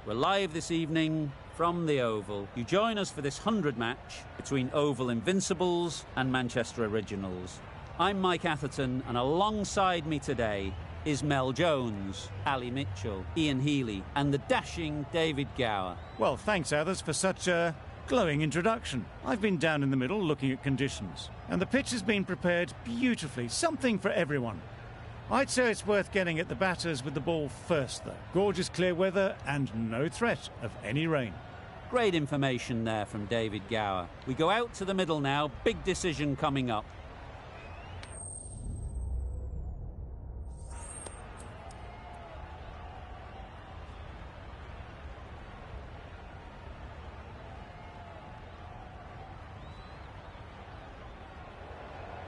We're live this evening from the Oval. You join us for this 100 match between Oval Invincibles and Manchester Originals. I'm Mike Atherton, and alongside me today is Mel Jones, Ali Mitchell, Ian Healy, and the dashing David Gower. Well, thanks, Athers, for such a glowing introduction. I've been down in the middle looking at conditions, and the pitch has been prepared beautifully, something for everyone. I'd say it's worth getting at the batters with the ball first, though. Gorgeous clear weather and no threat of any rain. Great information there from David Gower. We go out to the middle now, big decision coming up.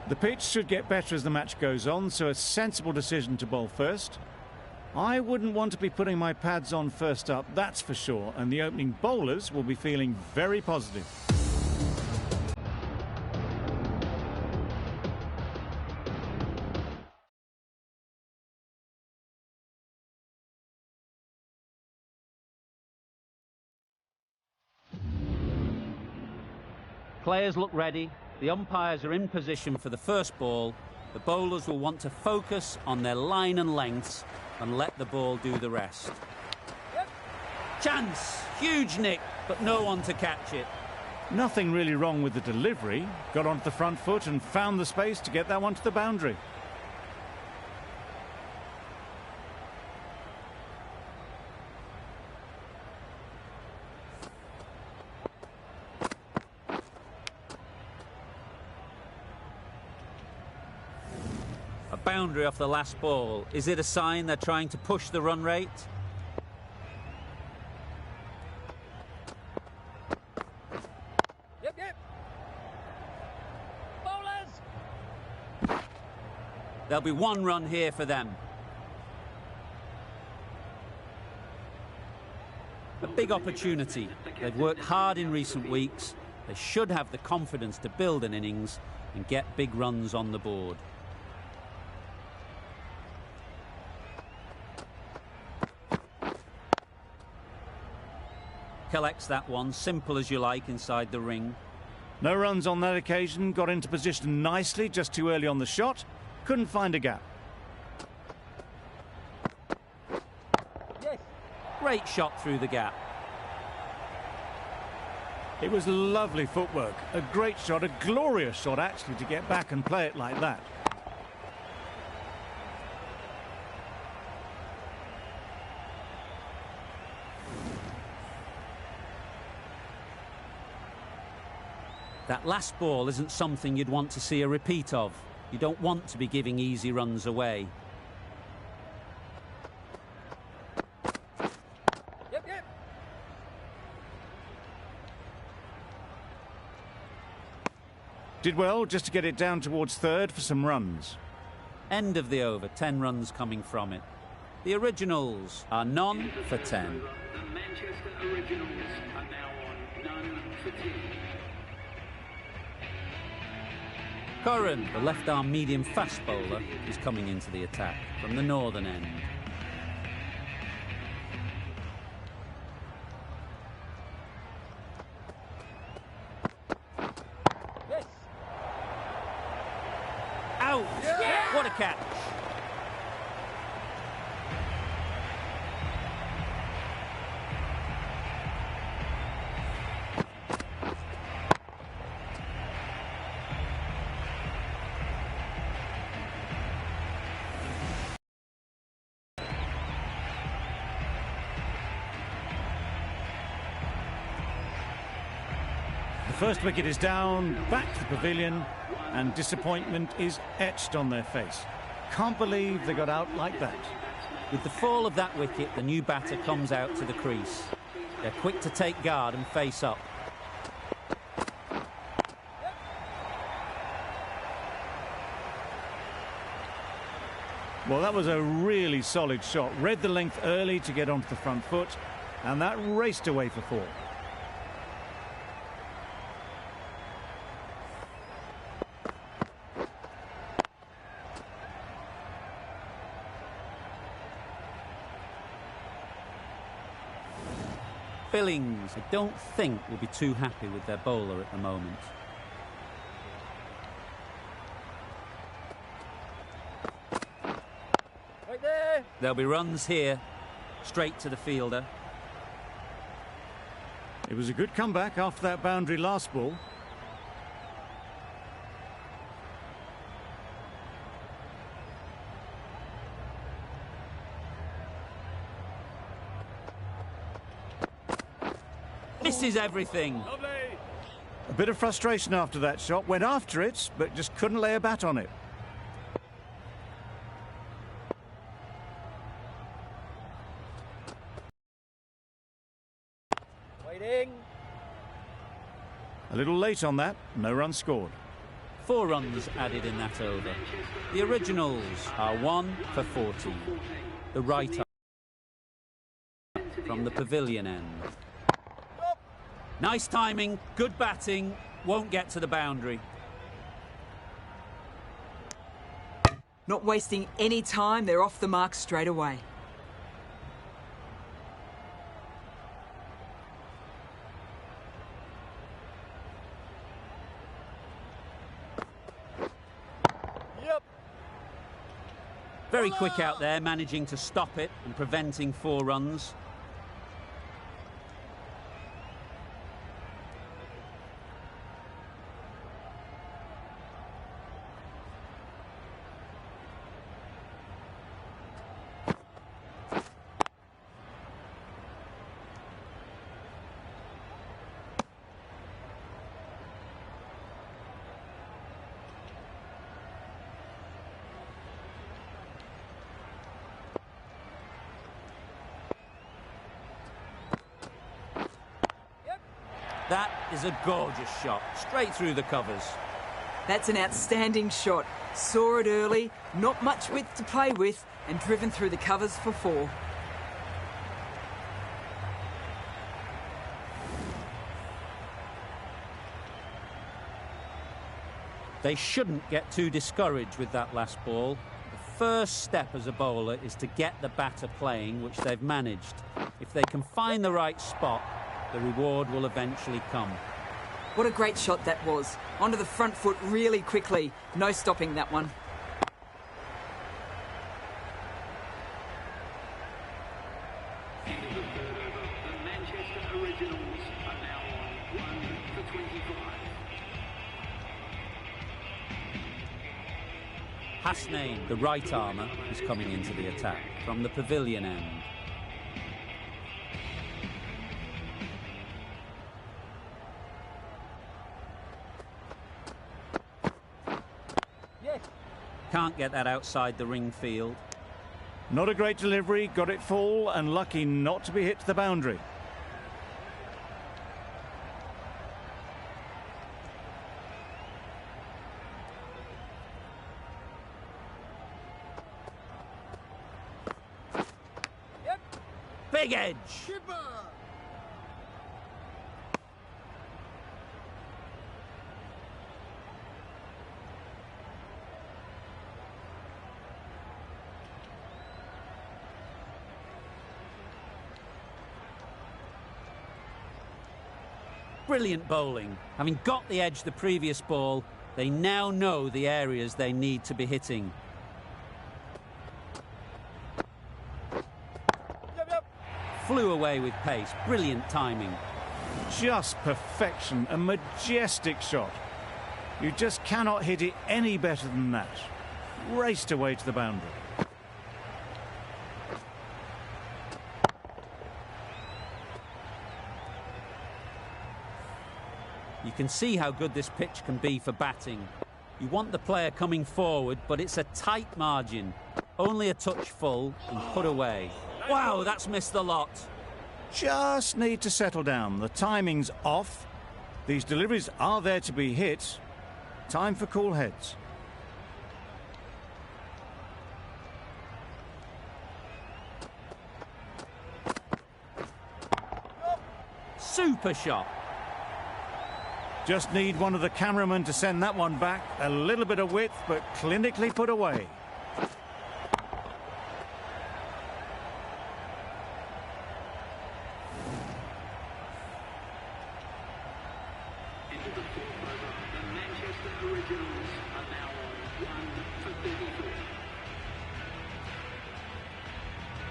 The pitch should get better as the match goes on, so a sensible decision to bowl first. I wouldn't want to be putting my pads on first up, that's for sure, and the opening bowlers will be feeling very positive. Players look ready. The umpires are in position for the first ball. The bowlers will want to focus on their line and lengths and let the ball do the rest. Yep. Chance! Huge nick, but no one to catch it. Nothing really wrong with the delivery. Got onto the front foot and found the space to get that one to the boundary. Boundary off the last ball. Is it a sign they're trying to push the run rate? Yep. Bowlers! There'll be one run here for them. A big opportunity. They've worked hard in recent weeks. They should have the confidence to build an innings and get big runs on the board. Collects that one, simple as you like, inside the ring. No runs on that occasion, got into position nicely, just too early on the shot. Couldn't find a gap. Yes. Great shot through the gap. It was lovely footwork. A great shot, a glorious shot actually, to get back and play it like that. That last ball isn't something you'd want to see a repeat of. You don't want to be giving easy runs away. Yep. Did well just to get it down towards third for some runs. End of the over, 10 runs coming from it. The Originals are none for 10. The Manchester Originals are now on none for 10. Curran, the left-arm medium fast bowler, is coming into the attack from the northern end. Yes. Out! Yeah. What a catch! The first wicket is down, back to the pavilion, and disappointment is etched on their face. Can't believe they got out like that. With the fall of that wicket, the new batter comes out to the crease. They're quick to take guard and face up. Well, that was a really solid shot. Read the length early to get onto the front foot, and that raced away for 4. Billings, I don't think, will be too happy with their bowler at the moment. Right there. There'll be runs here, straight to the fielder. It was a good comeback after that boundary last ball. Misses everything. Lovely. A bit of frustration after that shot. Went after it, but just couldn't lay a bat on it. Waiting. A little late on that. No runs scored. 4 runs added in that over. The originals are 1 for 40. The right arm from the pavilion end. Nice timing, good batting, won't get to the boundary. Not wasting any time, they're off the mark straight away. Yep. Very quick out there, managing to stop it and preventing 4 runs. That is a gorgeous shot, straight through the covers. That's an outstanding shot. Saw it early, not much width to play with, and driven through the covers for 4. They shouldn't get too discouraged with that last ball. The first step as a bowler is to get the batter playing, which they've managed. If they can find the right spot, the reward will eventually come. What a great shot that was. Onto the front foot really quickly. No stopping that one. The Manchester Originals are now on 1 for 25. Hasnain, the right armour, is coming into the attack from the pavilion end. Can't get that outside the ring field. Not a great delivery, got it full and lucky not to be hit to the boundary. Yep. Big edge! Brilliant bowling. Having got the edge the previous ball, they now know the areas they need to be hitting. Yep. Flew away with pace. Brilliant timing. Just perfection, a majestic shot. You just cannot hit it any better than that. Raced away to the boundary. You can see how good this pitch can be for batting. You want the player coming forward, but it's a tight margin. Only a touch full and put away. Wow, that's missed the lot. Just need to settle down. The timing's off. These deliveries are there to be hit. Time for cool heads. Super shot. Just need one of the cameramen to send that one back. A little bit of width, but clinically put away. for 34.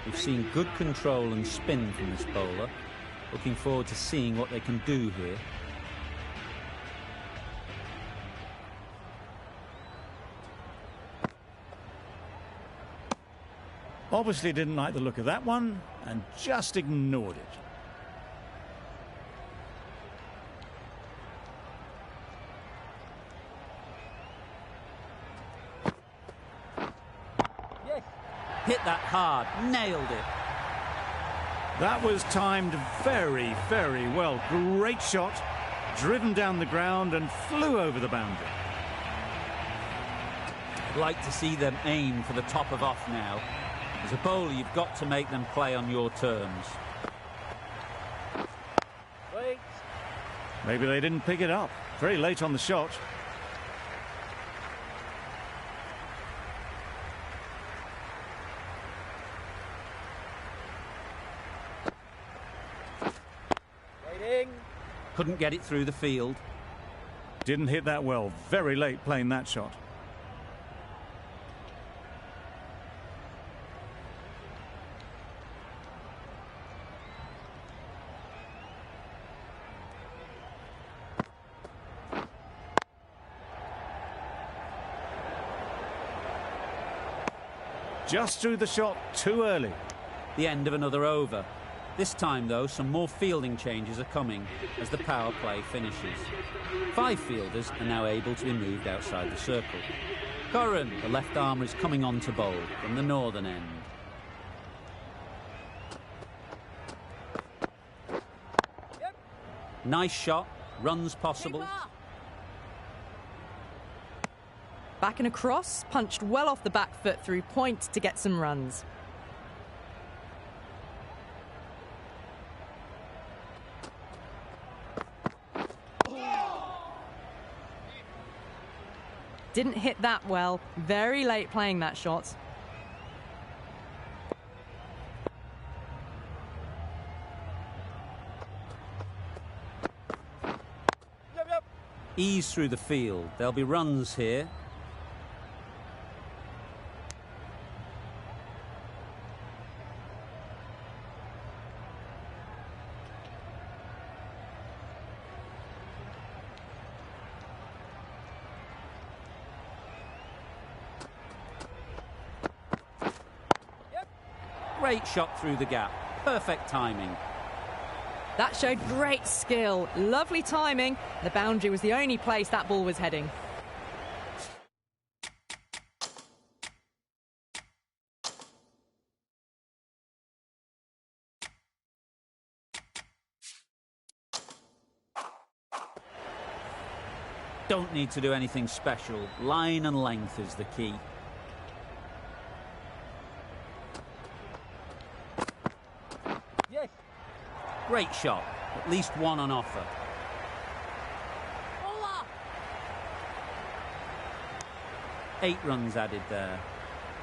We've seen good control and spin from this bowler. Looking forward to seeing what they can do here. Obviously didn't like the look of that one and just ignored it. Yes. Hit that hard, nailed it. That was timed very, very well. Great shot, driven down the ground and flew over the boundary. I'd like to see them aim for the top of off now. As a bowler, you've got to make them play on your terms. Wait. Maybe they didn't pick it up. Very late on the shot. Waiting. Couldn't get it through the field. Didn't hit that well. Very late playing that shot. Just threw the shot too early. The end of another over. This time, though, some more fielding changes are coming as the power play finishes. 5 fielders are now able to be moved outside the circle. Curran, the left armer, is coming on to bowl from the northern end. Yep. Nice shot, runs possible. Back and across, punched well off the back foot through point to get some runs. Didn't hit that well. Very late playing that shot. Yep, yep. Ease through the field. There'll be runs here. Great shot through the gap. Perfect timing. That showed great skill. Lovely timing. The boundary was the only place that ball was heading. Don't need to do anything special. Line and length is the key. Yes. Great shot. At least one on offer. 8 runs added there.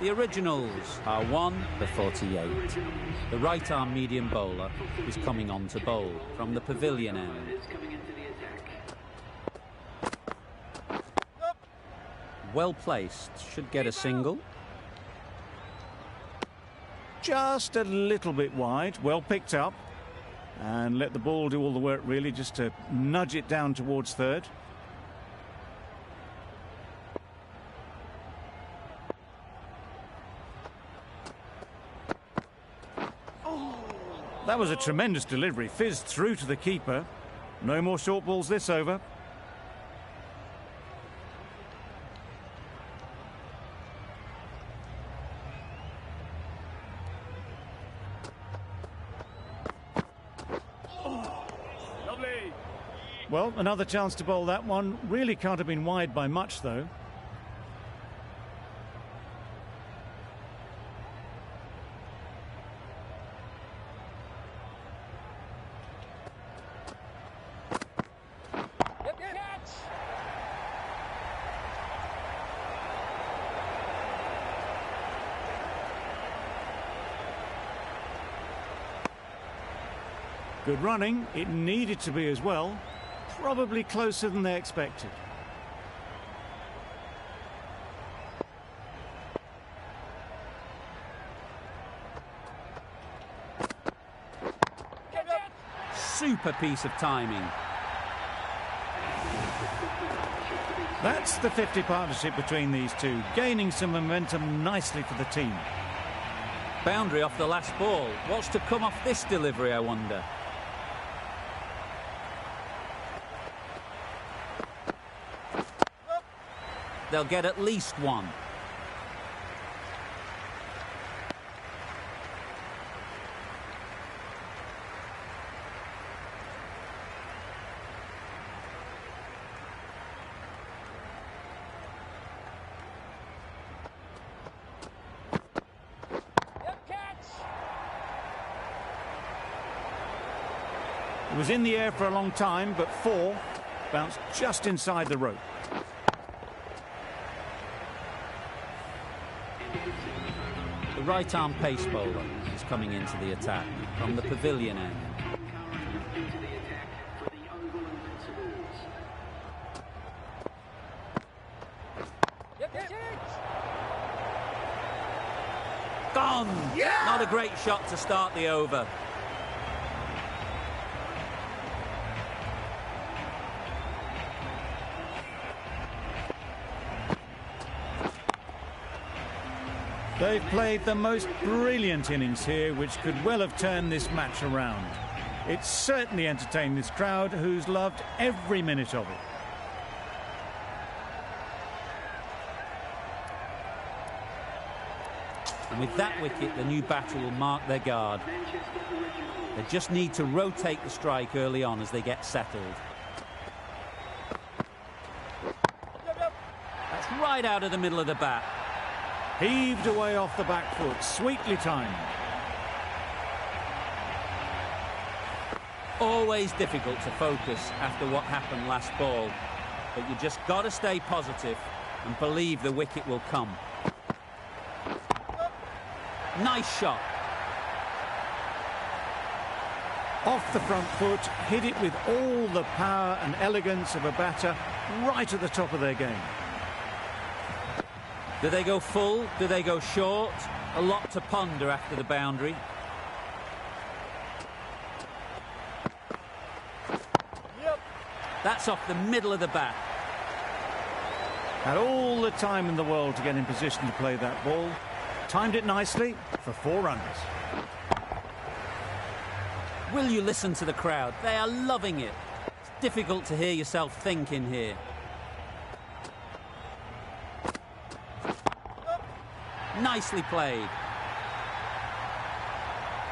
The originals are 1 for 48. The right arm medium bowler is coming on to bowl from the pavilion end. Coming into the attack. Well placed. Should get a single. Just a little bit wide. Well picked up. And let the ball do all the work, really, just to nudge it down towards third. That was a tremendous delivery. Fizzed through to the keeper. No more short balls this over. Lovely. Well, another chance to bowl that one. Really can't have been wide by much, though. Yep, yep. Catch. Good running. It needed to be as well. Probably closer than they expected. super piece of timing. That's the 50 partnership between these two, gaining some momentum nicely for the team. Boundary off the last ball. What's to come off this delivery, I wonder? They'll get at least one. It was in the air for a long time, but 4 bounced just inside the rope. The right-arm pace bowler is coming into the attack from the pavilion end. Into the attack for the Oval Invincibles. Gone! Yeah! Not a great shot to start the over. They've played the most brilliant innings here, which could well have turned this match around. It's certainly entertained this crowd, who's loved every minute of it. And with that wicket, the new batter will mark their guard. They just need to rotate the strike early on as they get settled. That's right out of the middle of the bat. Heaved away off the back foot, sweetly timed. Always difficult to focus after what happened last ball, but you just got to stay positive and believe the wicket will come. Nice shot. Off the front foot, hit it with all the power and elegance of a batter right at the top of their game. Do they go full? Do they go short? A lot to ponder after the boundary. Yep. That's off the middle of the bat. Had all the time in the world to get in position to play that ball. Timed it nicely for 4 runs. Will you listen to the crowd? They are loving it. It's difficult to hear yourself think in here. Nicely played.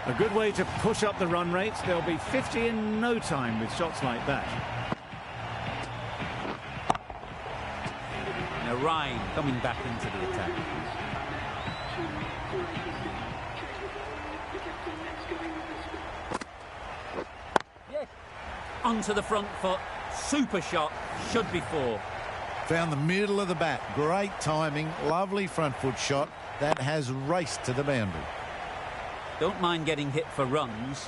A good way to push up the run rates. They'll be 50 in no time with shots like that. Now Ryan coming back into the attack. Yes. Onto the front foot. Super shot. Should be 4. Found the middle of the bat. Great timing. Lovely front foot shot. That has raced to the boundary. Don't mind getting hit for runs.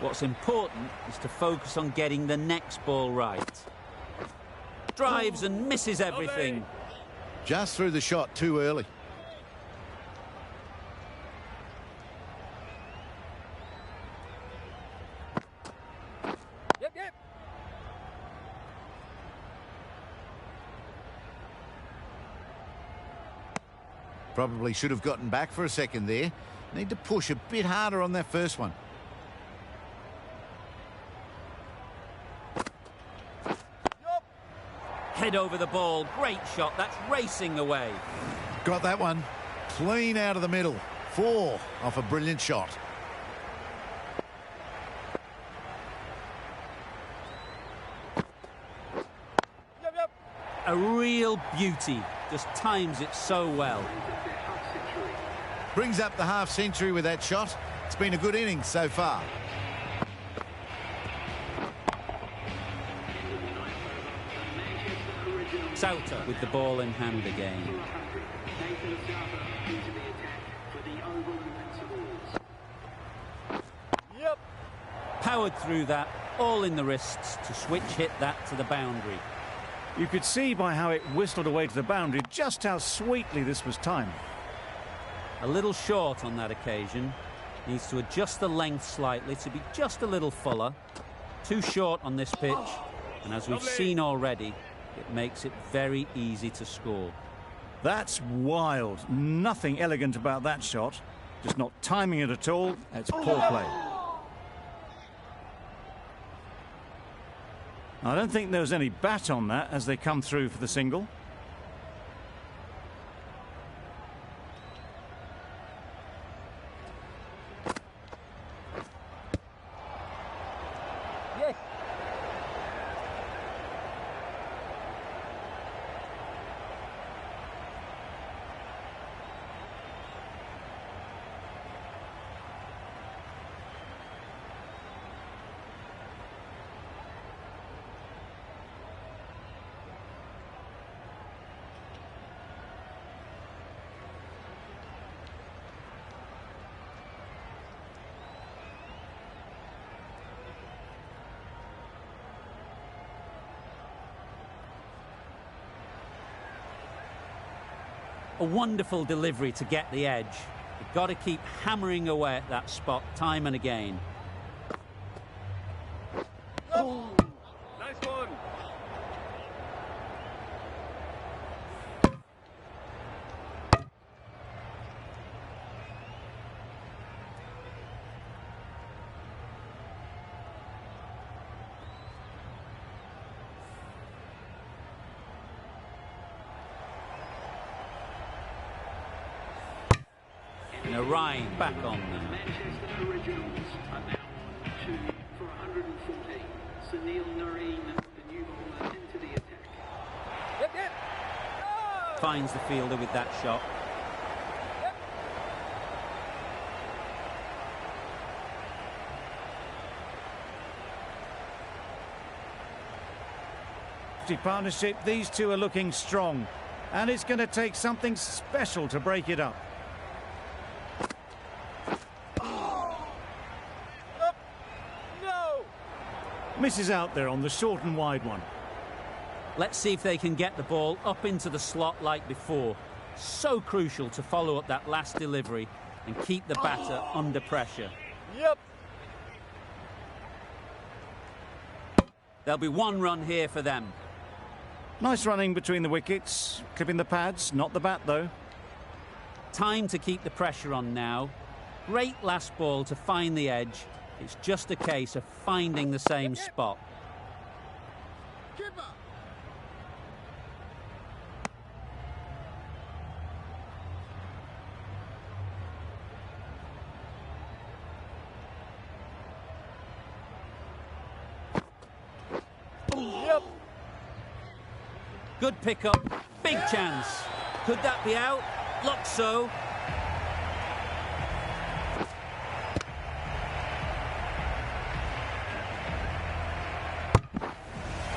What's important is to focus on getting the next ball right. Drives and misses everything. Just threw the shot too early. Yep, yep. Probably should have gotten back for a second there. Need to push a bit harder on that first one. Head over the ball. Great shot. That's racing away. Got that one. Clean out of the middle. 4 off a brilliant shot. Yep, yep. A real beauty. Just times it so well. Brings up the half century with that shot. It's been a good innings so far. Sauter with the ball in hand again. Yep. Powered through that, all in the wrists to switch hit that to the boundary. You could see by how it whistled away to the boundary just how sweetly this was timed. A little short on that occasion. Needs to adjust the length slightly to be just a little fuller. Too short on this pitch, and as we've seen already, it makes it very easy to score. That's wild. Nothing elegant about that shot. Just not timing it at all. It's poor play. I don't think there was any bat on that as they come through for the single. Yes. A wonderful delivery to get the edge. You've got to keep hammering away at that spot time and again. Oh. Nice one. And Orion back on them. Manchester Originals are now on 2 for 114. Sunil Nareen, the new bowler, into the attack. Yep, yep. Oh. Finds the fielder with that shot. Partnership, these two are looking strong, and it's going to take something special to break it up. No. Misses out there on the short and wide one. Let's see if they can get the ball up into the slot like before. So crucial to follow up that last delivery and keep the batter under pressure. Yep. There'll be one run here for them. Nice running between the wickets, clipping the pads, not the bat though. Time to keep the pressure on now. Great last ball to find the edge. It's just a case of finding the same spot. Yep. Good pickup, big chance. Could that be out? Looks so.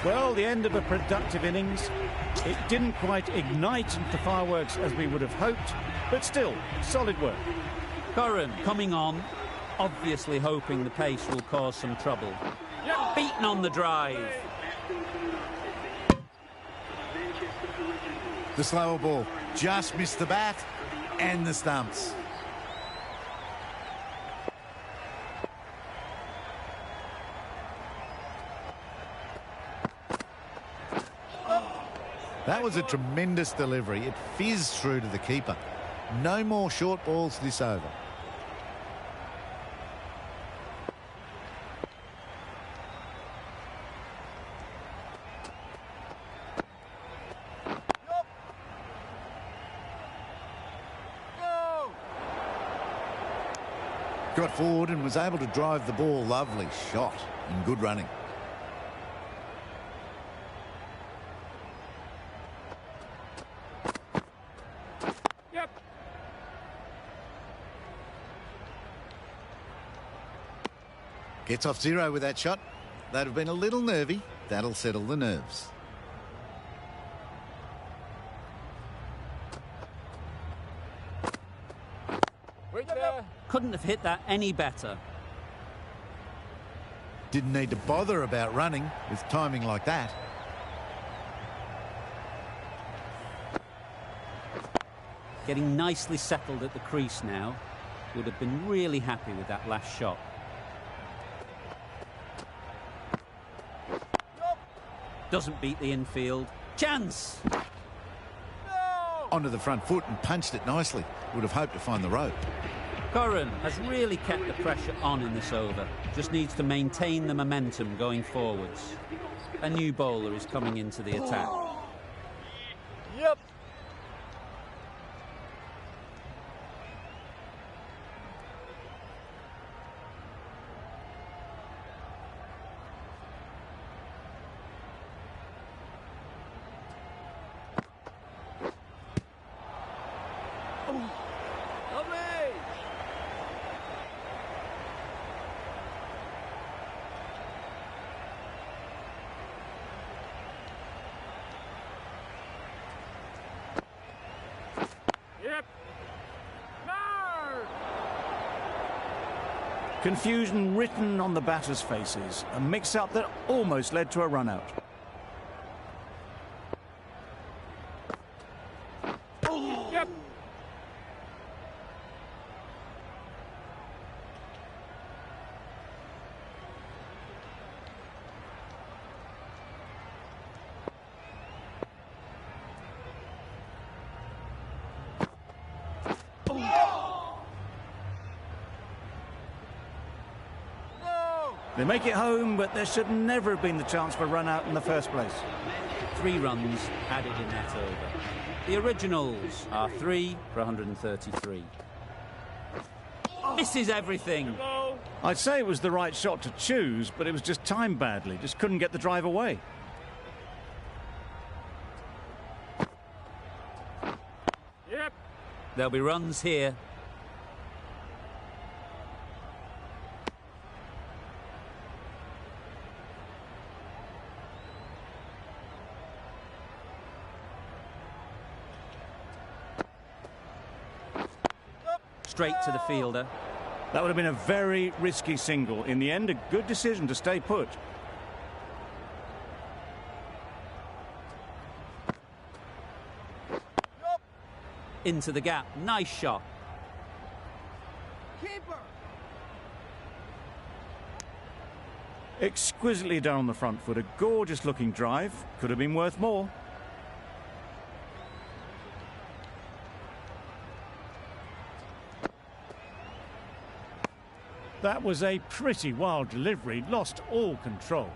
Well, the end of a productive innings. It didn't quite ignite the fireworks as we would have hoped, but still, solid work. Curran coming on, obviously hoping the pace will cause some trouble. Beaten on the drive. The slower ball just missed the bat and the stumps. That was a tremendous delivery. It fizzed through to the keeper. No more short balls this over. Got forward and was able to drive the ball. Lovely shot and good running. Yep. Gets off zero with that shot. They'd have been a little nervy. That'll settle the nerves. Wait there. Couldn't have hit that any better. Didn't need to bother about running with timing like that. Getting nicely settled at the crease now. Would have been really happy with that last shot. Doesn't beat the infield. Chance! Onto the front foot and punched it nicely. Would have hoped to find the rope. Curran has really kept the pressure on in this over. Just needs to maintain the momentum going forwards. A new bowler is coming into the attack. Yep. Confusion written on the batters' faces. A mix-up that almost led to a run-out. Yep. They make it home, but there should never have been the chance for a run-out in the first place. 3 runs added in that over. The originals are 3 for 133. Misses everything. I'd say it was the right shot to choose, but it was just timed badly. Just couldn't get the drive away. Yep. There'll be runs here. Straight to the fielder. That would have been a very risky single. In the end, a good decision to stay put. Into the gap. Nice shot. Keeper. Exquisitely done on the front foot. A gorgeous looking drive. Could have been worth more. That was a pretty wild delivery. Lost all control.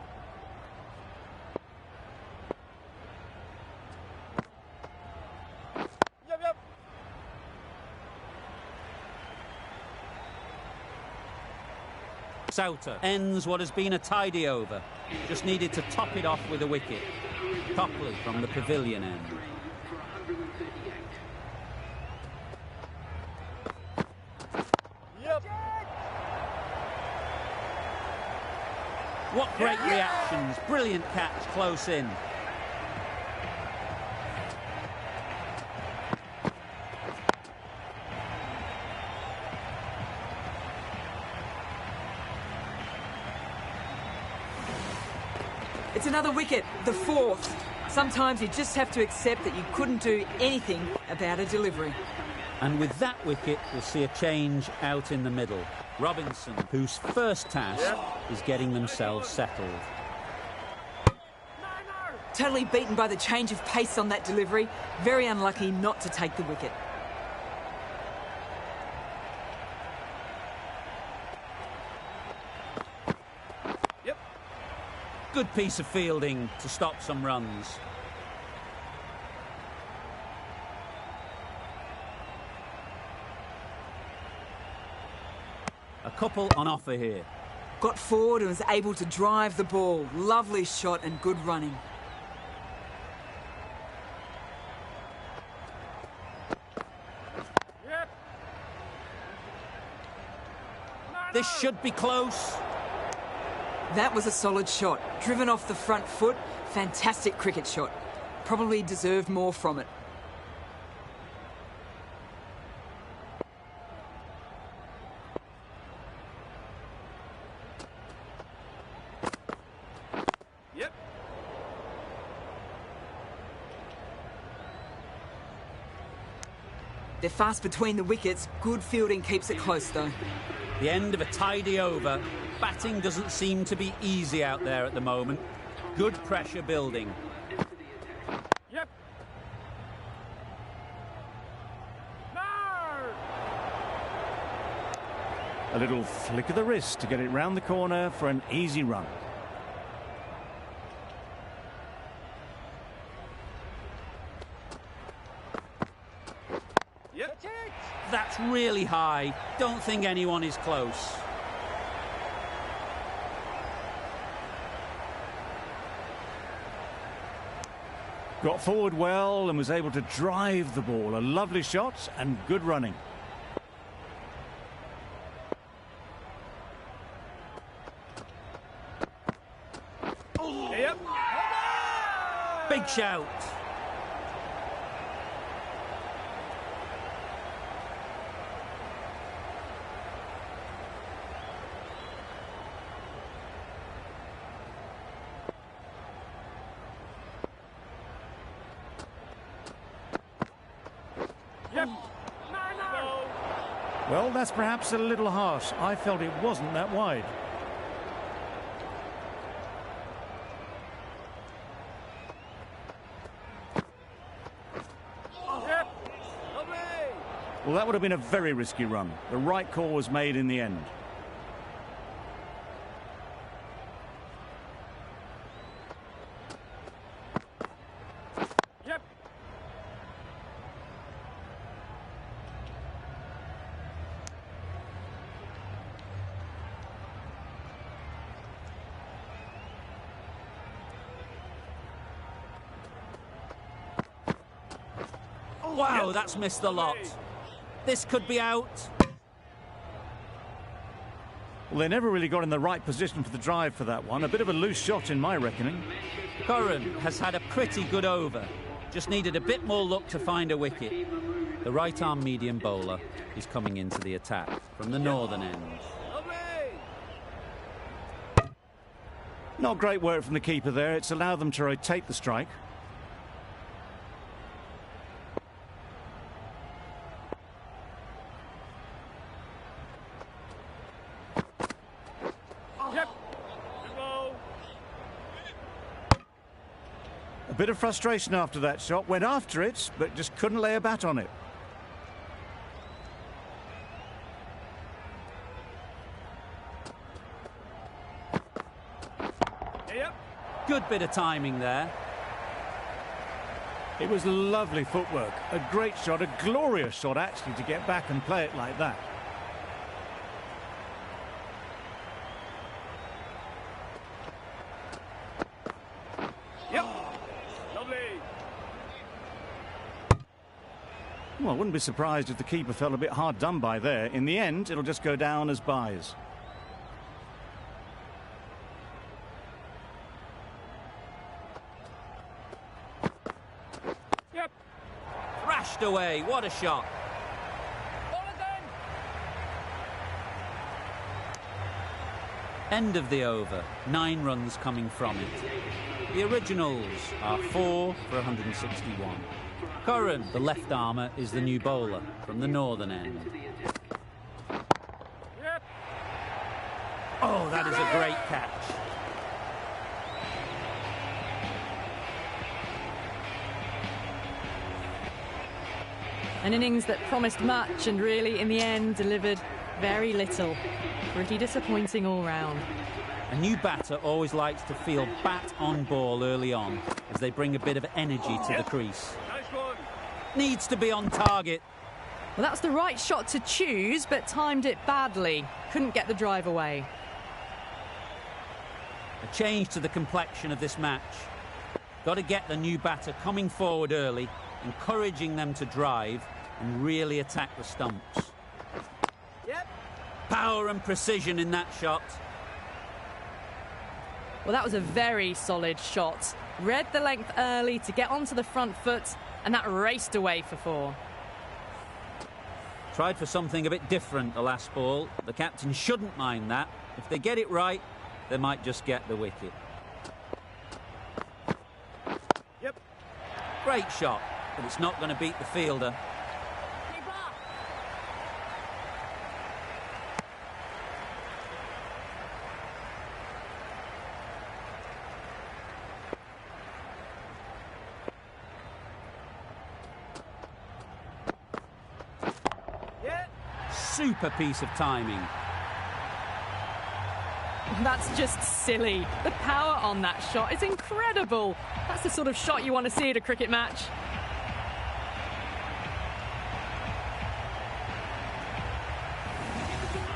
Yep. Souter ends what has been a tidy over. Just needed to top it off with a wicket. Copley from the pavilion end. For 138. Yep. What great reactions. Brilliant catch close in. It's another wicket, the 4th. Sometimes you just have to accept that you couldn't do anything about a delivery. And with that wicket, we'll see a change out in the middle. Robinson, whose first task is getting themselves settled. Totally beaten by the change of pace on that delivery. Very unlucky not to take the wicket. Yep. Good piece of fielding to stop some runs. A couple on offer here. Got forward and was able to drive the ball. Lovely shot and good running. Yep. This should be close. That was a solid shot. Driven off the front foot. Fantastic cricket shot. Probably deserved more from it. Yep. They're fast between the wickets. Good fielding keeps it close though. The end of a tidy over. Batting doesn't seem to be easy out there at the moment. Good pressure building. Yep. No! A little flick of the wrist to get it round the corner for an easy run. Yep. That's really high. Don't think anyone is close. Got forward well and was able to drive the ball. A lovely shot and good running. Yep. Big shout. Yep. No. Well, that's perhaps a little harsh. I felt it wasn't that wide. Yep. Lovely. Well, that would have been a very risky run. The right call was made in the end. Yep. Wow, that's missed the lot. This could be out. Well, they never really got in the right position for the drive for that one. A bit of a loose shot in my reckoning. Curran has had a pretty good over. Just needed a bit more luck to find a wicket. The right-arm medium bowler is coming into the attack from the northern end. Lovely. Not great work from the keeper there. It's allowed them to rotate the strike. Yep. Good ball. A bit of frustration after that shot. Went after it, but just couldn't lay a bat on it. Yep. Good bit of timing there. It was lovely footwork. A great shot, a glorious shot actually, to get back and play it like that. Yep. Lovely. Well, I wouldn't be surprised if the keeper felt a bit hard done by there. In the end, it'll just go down as byes. Yep. Thrashed away. What a shot. Ball again. End of the over. 9 runs coming from it. The originals are 4 for 161. Curran, the left armour, is the new bowler from the northern end. Yep. Oh, that is a great catch. An innings that promised much and really, in the end, delivered very little. Pretty disappointing all round. A new batter always likes to feel bat on ball early on as they bring a bit of energy to the crease. Nice one. Needs to be on target. Well, that's the right shot to choose, but timed it badly. Couldn't get the drive away. A change to the complexion of this match. Got to get the new batter coming forward early, encouraging them to drive and really attack the stumps. Yep. Power and precision in that shot. Well, that was a very solid shot. Read the length early to get onto the front foot, and that raced away for 4. Tried for something a bit different the last ball. The captain shouldn't mind that. If they get it right, they might just get the wicket. Yep. Great shot, but it's not going to beat the fielder. super piece of timing. That's just silly. The power on that shot is incredible. That's the sort of shot you want to see at a cricket match.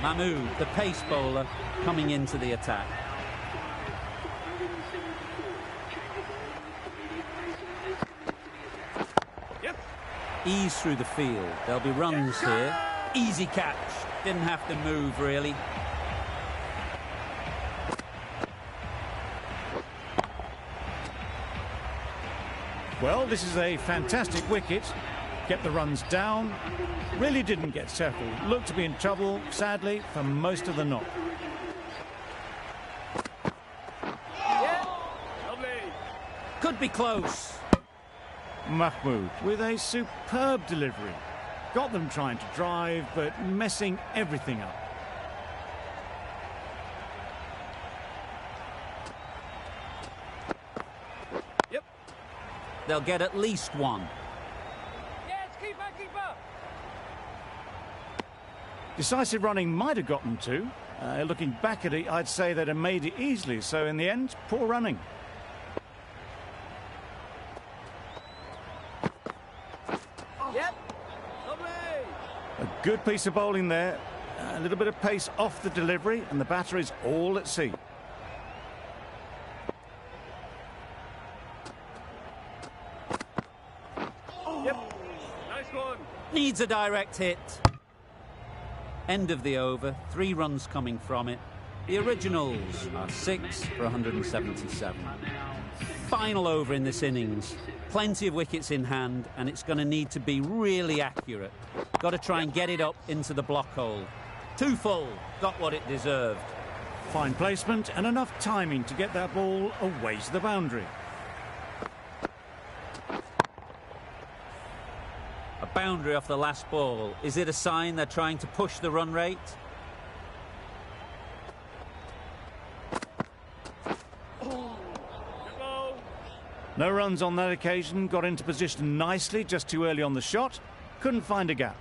Mahmood, the pace bowler, coming into the attack. Yep. Ease through the field. There'll be runs here. Easy catch. Didn't have to move, really. Well, this is a fantastic wicket. Kept the runs down. Really didn't get settled. Looked to be in trouble, sadly, for most of the knock. Yeah. Lovely. Could be close. Mahmood with a superb delivery. Got them trying to drive, but messing everything up. Yep. They'll get at least one. Yes, keeper, keeper. Decisive running might have gotten two. Looking back at it, I'd say they'd have made it easily. So in the end, poor running. Yep. Lovely. A good piece of bowling there. A little bit of pace off the delivery, and the batter is all at sea. Yep. Nice one. Needs a direct hit. End of the over. 3 runs coming from it. The originals are 6 for 177. Final over in this innings. Plenty of wickets in hand, and it's going to need to be really accurate. Got to try and get it up into the block hole. Too full. Got what it deserved. Fine placement and enough timing to get that ball away to the boundary. A boundary off the last ball. Is it a sign they're trying to push the run rate? No runs on that occasion. Got into position nicely, just too early on the shot. Couldn't find a gap.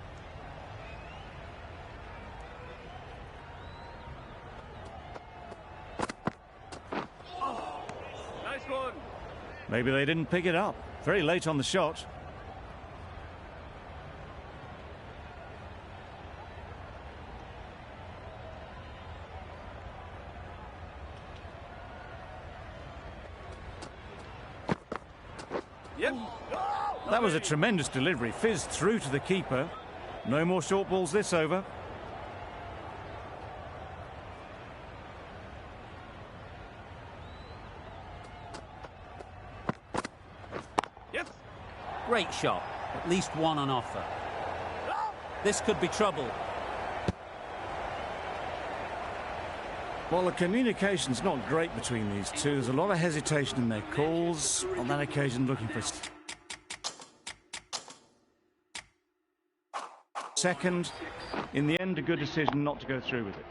Nice one. Maybe they didn't pick it up. Very late on the shot. Yep. That was a tremendous delivery. Fizzed through to the keeper. No more short balls this over. Yep. Great shot. At least one on offer. This could be trouble. Well, the communication's not great between these two. There's a lot of hesitation in their calls. On that occasion, looking for second. In the end, a good decision not to go through with it.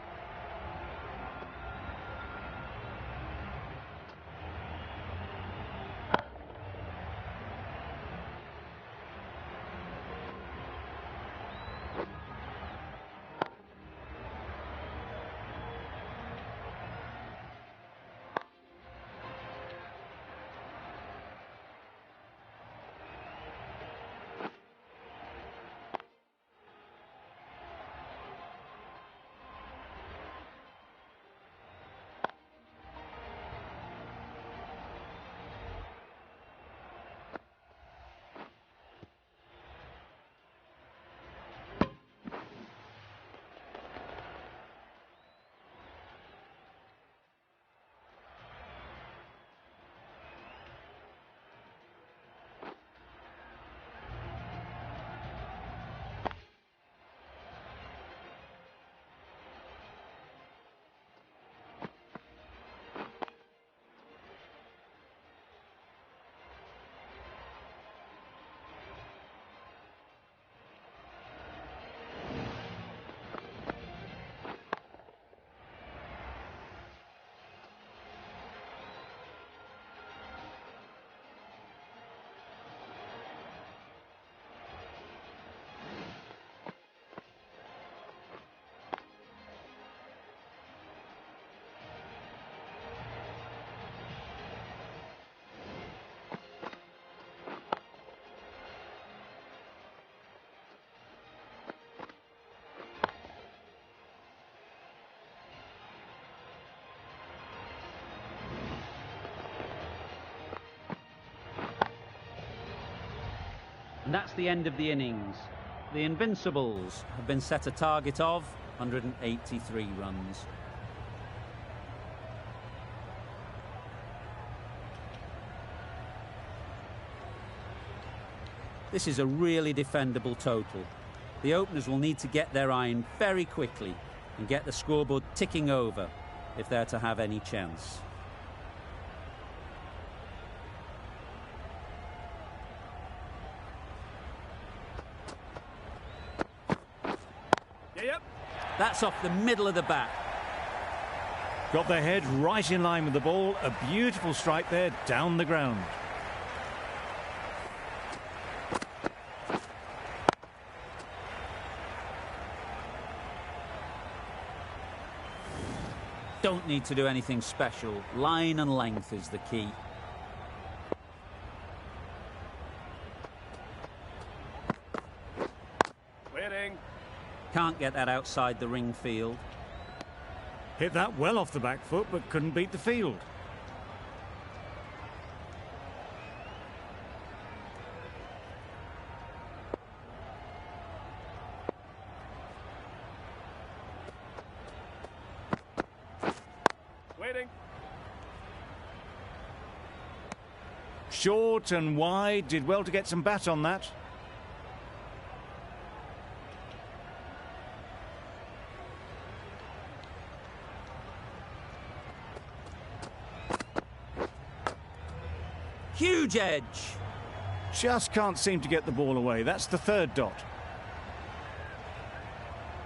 And that's the end of the innings. The Invincibles have been set a target of 183 runs. This is a really defendable total. The openers will need to get their iron very quickly and get the scoreboard ticking over if they're to have any chance. Yep. That's off the middle of the bat. Got their head right in line with the ball. A beautiful strike there down the ground. Don't need to do anything special. Line and length is the key. Waiting. Can't get that outside the ring field. Hit that well off the back foot, but couldn't beat the field. Waiting. Short and wide, did well to get some bat on that. Huge edge. Just can't seem to get the ball away. That's the third dot.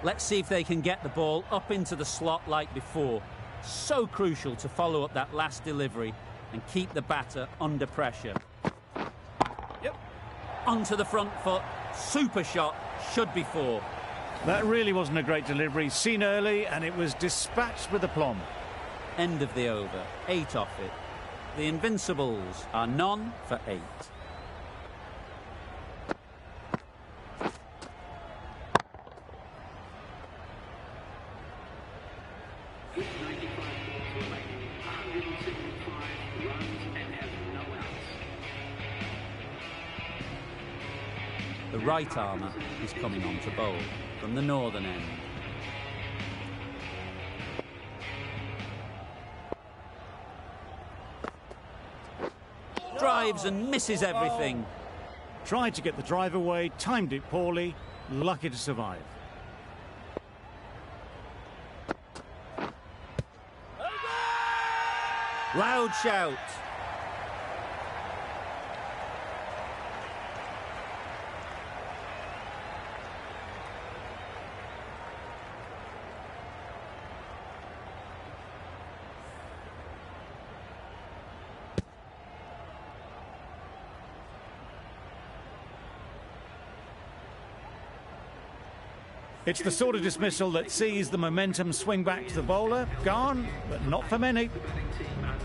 Let's see if they can get the ball up into the slot like before. So crucial to follow up that last delivery and keep the batter under pressure. Yep. Onto the front foot. Super shot. Should be four. That really wasn't a great delivery. Seen early, and it was dispatched with aplomb. End of the over. 8 off it. The Invincibles are none for 8. With 95 balls remaining, 175 runs and have no outs. The right armour is coming on to bowl from the northern end. Drives and misses everything. Tried to get the drive away, timed it poorly, lucky to survive. Loud shout. It's the sort of dismissal that sees the momentum swing back to the bowler. Gone, but not for many.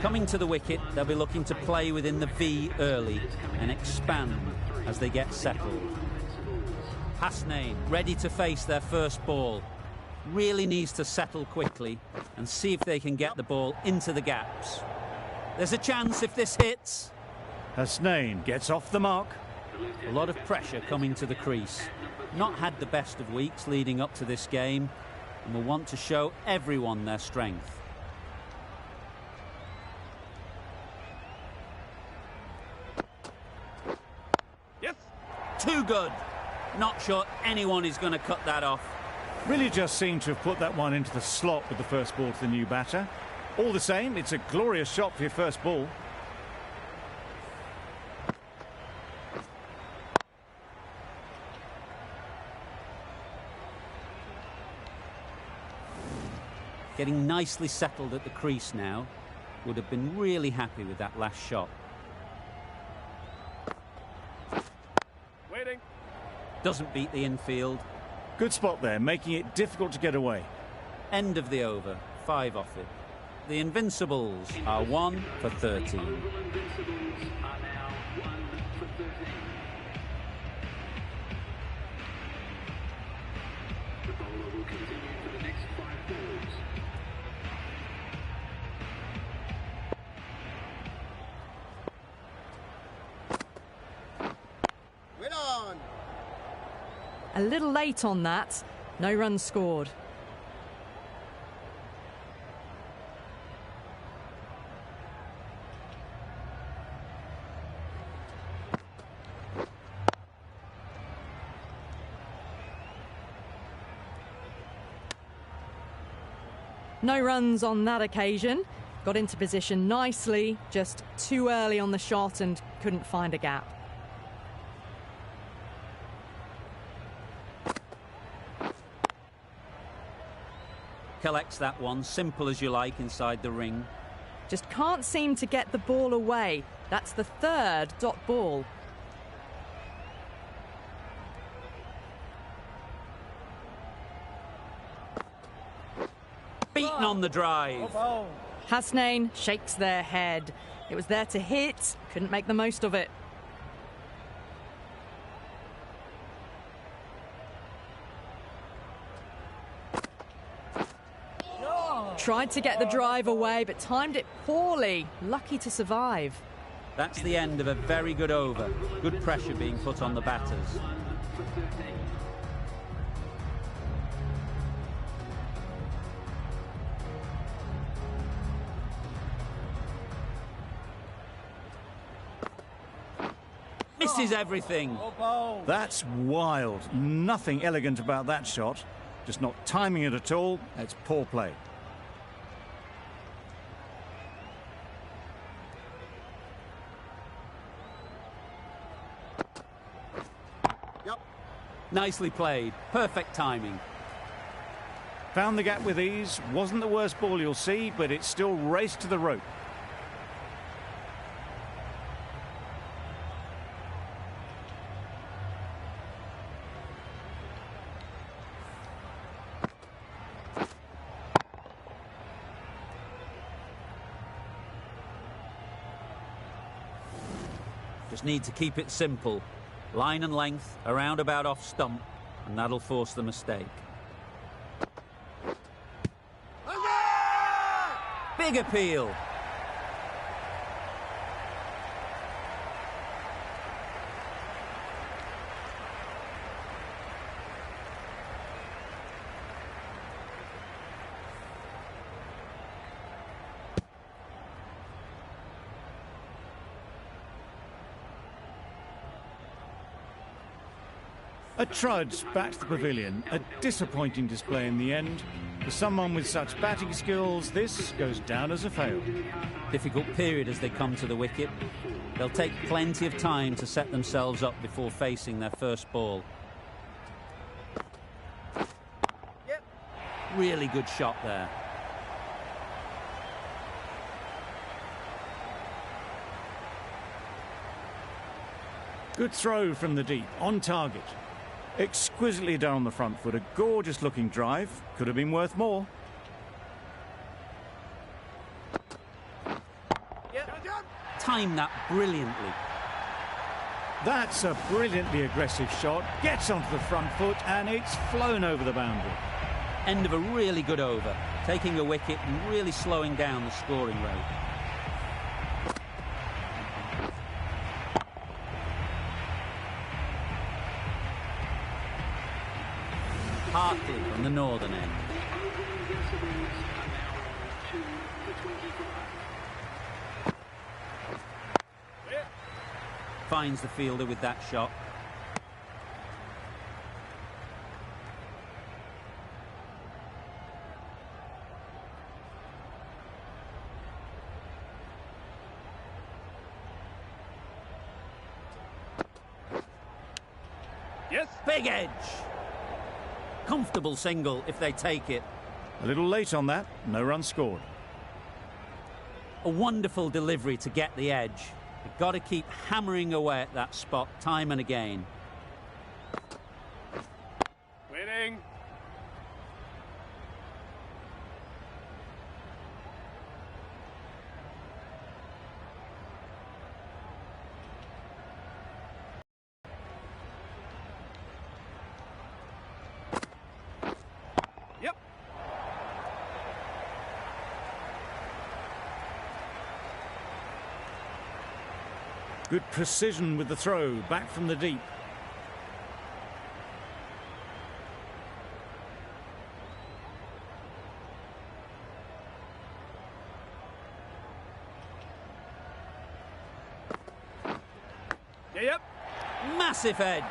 Coming to the wicket, they'll be looking to play within the V early and expand as they get settled. Hasnain ready to face their first ball. Really needs to settle quickly and see if they can get the ball into the gaps. There's a chance if this hits. Hasnain gets off the mark. A lot of pressure coming to the crease. Not had the best of weeks leading up to this game and will want to show everyone their strength. Yes. Too good. Not sure anyone is going to cut that off. Really just seemed to have put that one into the slot with the first ball to the new batter. All the same, it's a glorious shot for your first ball. Getting nicely settled at the crease now. Would have been really happy with that last shot. Waiting. Doesn't beat the infield. Good spot there, making it difficult to get away. End of the over. 5 off it. The Invincibles are 1 for 13. Oval Invincibles are now 1 for 13. The bowler will continue for the next 5 balls. Wait on. A little late on that. No runs scored. No runs on that occasion. Got into position nicely, just too early on the shot and couldn't find a gap. Collects that one, simple as you like, inside the ring. Just can't seem to get the ball away. That's the third dot ball. Beaten on the drive. Hasnain shakes their head. It was there to hit, couldn't make the most of it. Tried to get the drive away, but timed it poorly. Lucky to survive. That's the end of a very good over. Good pressure being put on the batters. Misses everything. That's wild. Nothing elegant about that shot. Just not timing it at all. It's poor play. Nicely played. Perfect timing. Found the gap with ease. Wasn't the worst ball you'll see, but it still raced to the rope. Just need to keep it simple. Line and length, around about off stump, and that'll force the mistake. Big appeal. A trudge back to the pavilion. A disappointing display in the end. For someone with such batting skills, this goes down as a fail. Difficult period as they come to the wicket. They'll take plenty of time to set themselves up before facing their first ball. Really good shot there. Good throw from the deep, on target. Exquisitely done on the front foot. A gorgeous looking drive. Could have been worth more. Timed that brilliantly. That's a brilliantly aggressive shot. Gets onto the front foot and it's flown over the boundary. End of a really good over. Taking a wicket and really slowing down the scoring rate. Hartley from the northern end. Invincibles are now on 2 for 25. Finds the fielder with that shot. Yes. Big edge. Comfortable single if they take it. A little late on that. No run scored. A wonderful delivery to get the edge. They've got to keep hammering away at that spot time and again. Waiting. Yep. Good precision with the throw back from the deep. Yep. Massive edge.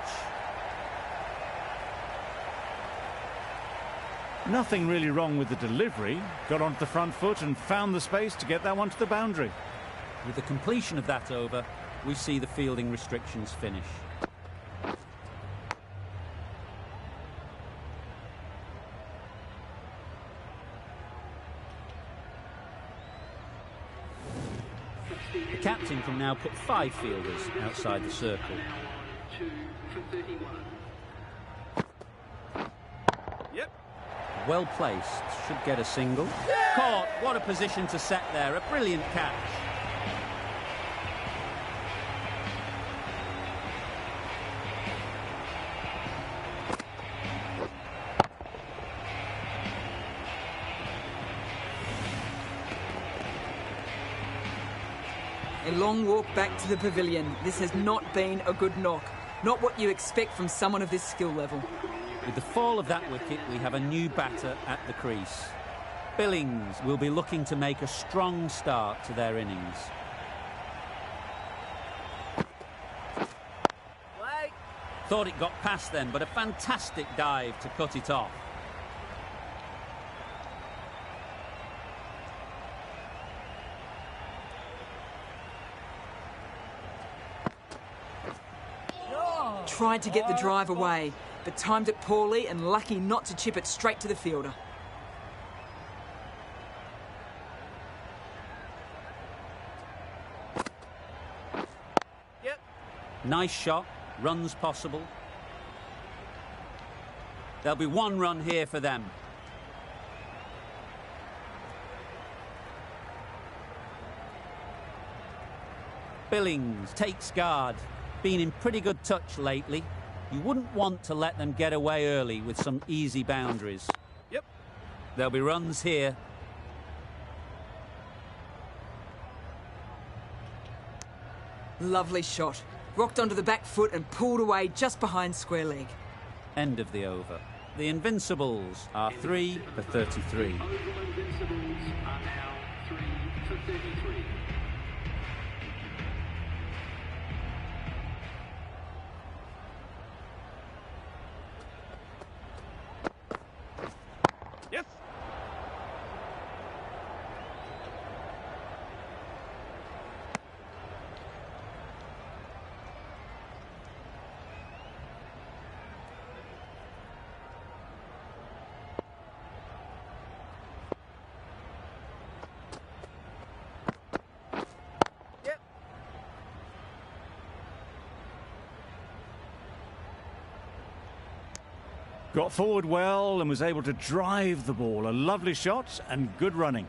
Nothing really wrong with the delivery. Got onto the front foot and found the space to get that one to the boundary. With the completion of that over, we see the fielding restrictions finish. The captain can now put 5 fielders outside the circle. Now 2 for 31. Yep. Well placed, should get a single. Caught, what a position to set there, a brilliant catch. A long walk back to the pavilion. This has not been a good knock. Not what you expect from someone of this skill level. With the fall of that wicket, we have a new batter at the crease. Billings will be looking to make a strong start to their innings. Thought it got past then, but a fantastic dive to cut it off. Tried to get the drive away, but timed it poorly and lucky not to chip it straight to the fielder. Yep. Nice shot, runs possible. There'll be 1 run here for them. Billings takes guard. Been in pretty good touch lately. You wouldn't want to let them get away early with some easy boundaries. Yep. There'll be runs here. Lovely shot. Rocked onto the back foot and pulled away just behind square leg. End of the over. The Invincibles are 3 for 33. Oval Invincibles are now 3 for 33. Yes. Yep. Got forward well and was able to drive the ball. A lovely shot and good running.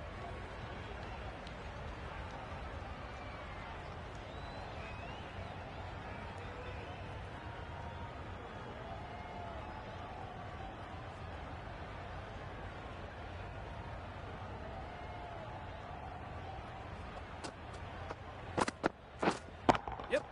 Yep.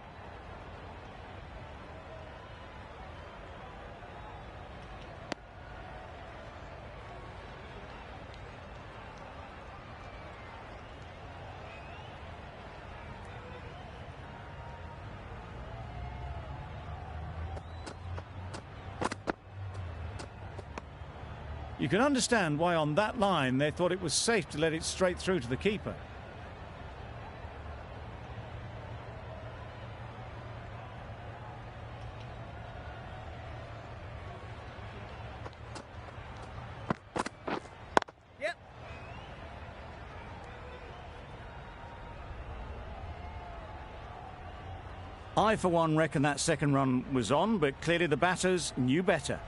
You can understand why on that line they thought it was safe to let it straight through to the keeper. Yep. I, for one, reckon that second run was on, but clearly the batters knew better.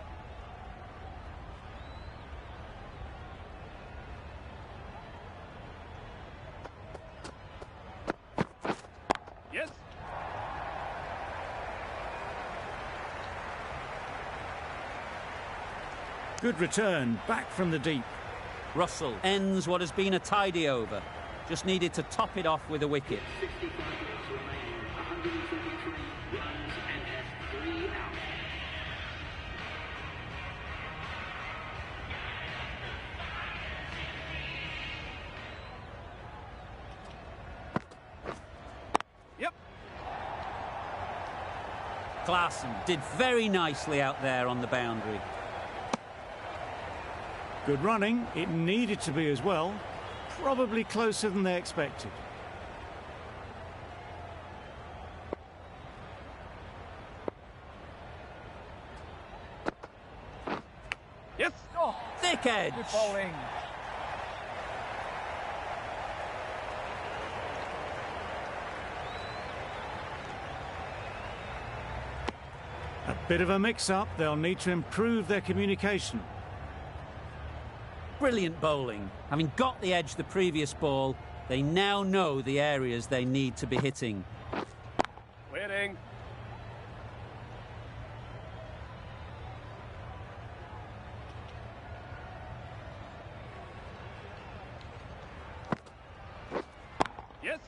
Yes. Good return, back from the deep. Russell ends what has been a tidy over. Just needed to top it off with a wicket. 65 balls remaining, 133 runs and has 3 out. Yep. Klaassen did very nicely out there on the boundary. Good running. It needed to be as well. Probably closer than they expected. Yes. Thick edge. Good bowling. A bit of a mix-up. They'll need to improve their communication. Brilliant bowling. Having got the edge the previous ball, they now know the areas they need to be hitting. Winning. Yes.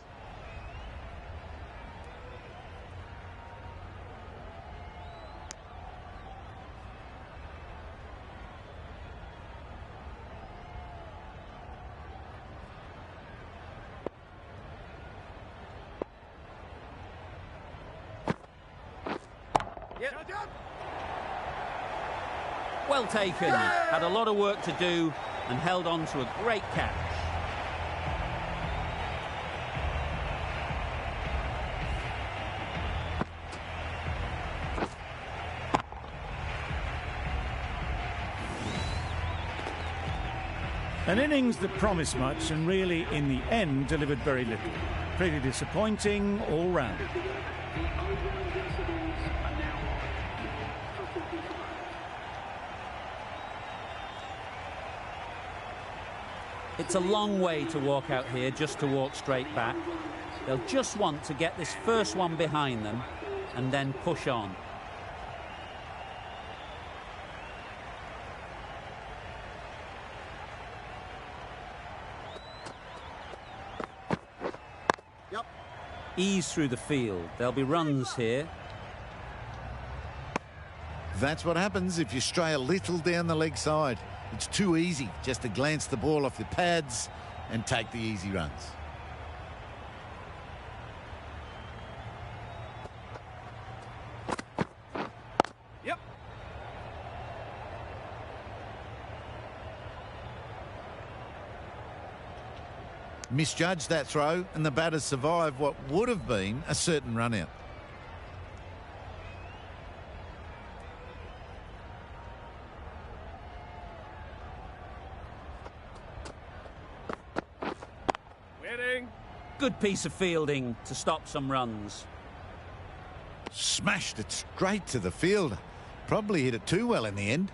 Well taken. Had a lot of work to do and held on to a great catch. An innings that promised much and really, in the end, delivered very little. Pretty disappointing all round. The Oval Invincibles are now on for 45. It's a long way to walk out here just to walk straight back. They'll just want to get this first one behind them and then push on. Ease through the field. There'll be runs here. That's what happens if you stray a little down the leg side. It's too easy just to glance the ball off the pads and take the easy runs. Yep. Misjudged that throw, and the batters survived what would have been a certain run out. Winning. Good piece of fielding to stop some runs. Smashed it straight to the fielder. Probably hit it too well in the end.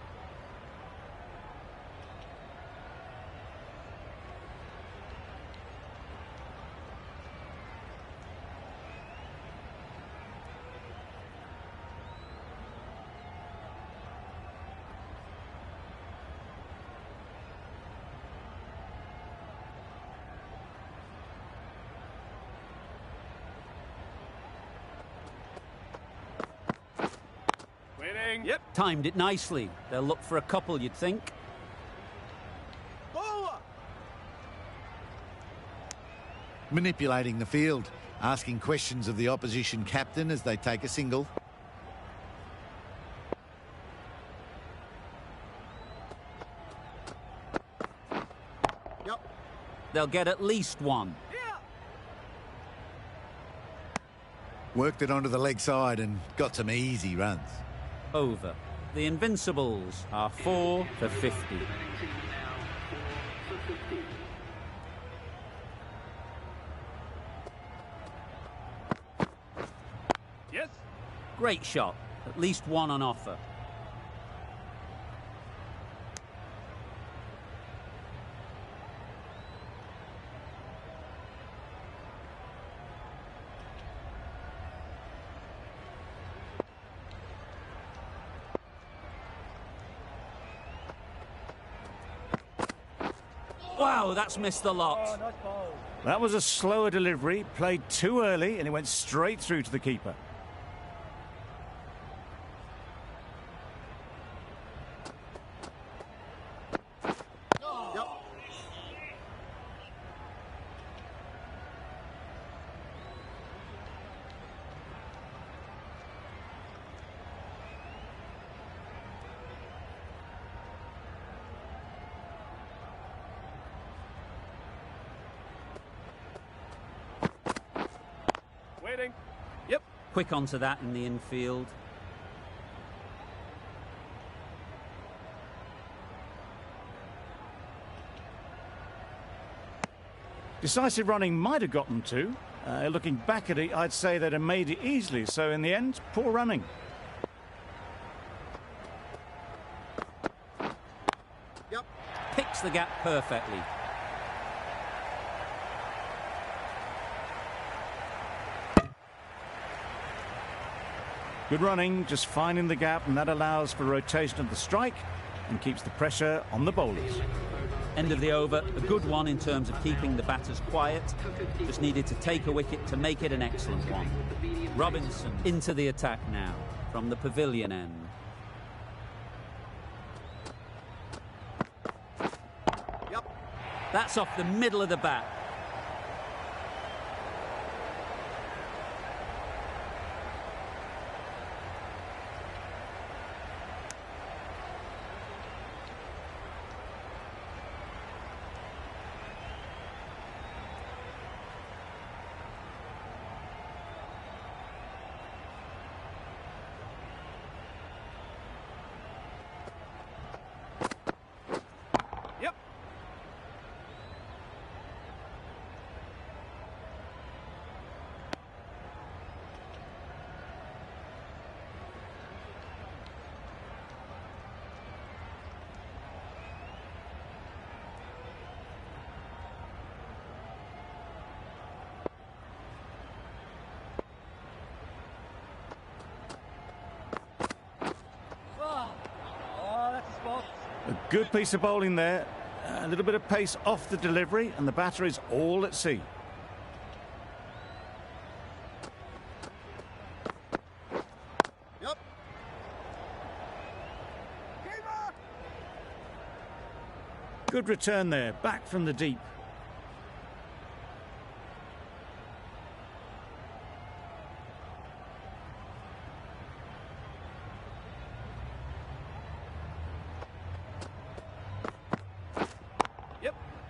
Winning. Yep. Timed it nicely. They'll look for a couple, you'd think. Bowler. Manipulating the field, asking questions of the opposition captain as they take a single. They'll get at least one. Worked it onto the leg side and got some easy runs. Over. The Invincibles are 4 for 50. Batting team now 4 for 50. Yes. Great shot. At least one on offer. Wow, that's missed the lot. That was a slower delivery, played too early, and it went straight through to the keeper. Waiting. Yep. Quick onto that in the infield. Decisive running might have got them to. Looking back at it, I'd say they'd have made it easily. So in the end, poor running. Yep. Picks the gap perfectly. Good running, just finding the gap, and that allows for rotation of the strike and keeps the pressure on the bowlers. End of the over, a good one in terms of keeping the batters quiet. Just needed to take a wicket to make it an excellent one. Robinson into the attack now from the pavilion end. Yep. That's off the middle of the bat. A good piece of bowling there. A little bit of pace off the delivery, and the batter is all at sea. Yep. Good return there, back from the deep.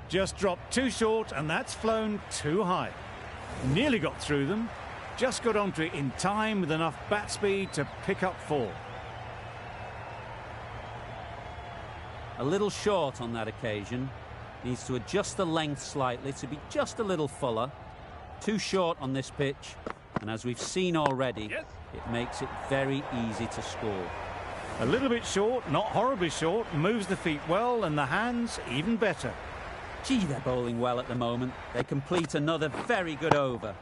Just dropped too short, and that's flown too high. Nearly got through them. Just got onto it in time with enough bat speed to pick up 4. A little short on that occasion. Needs to adjust the length slightly to be just a little fuller. Too short on this pitch, and as we've seen already, it makes it very easy to score. A little bit short, not horribly short, moves the feet well, and the hands even better. Gee, they're bowling well at the moment. They complete another very good over.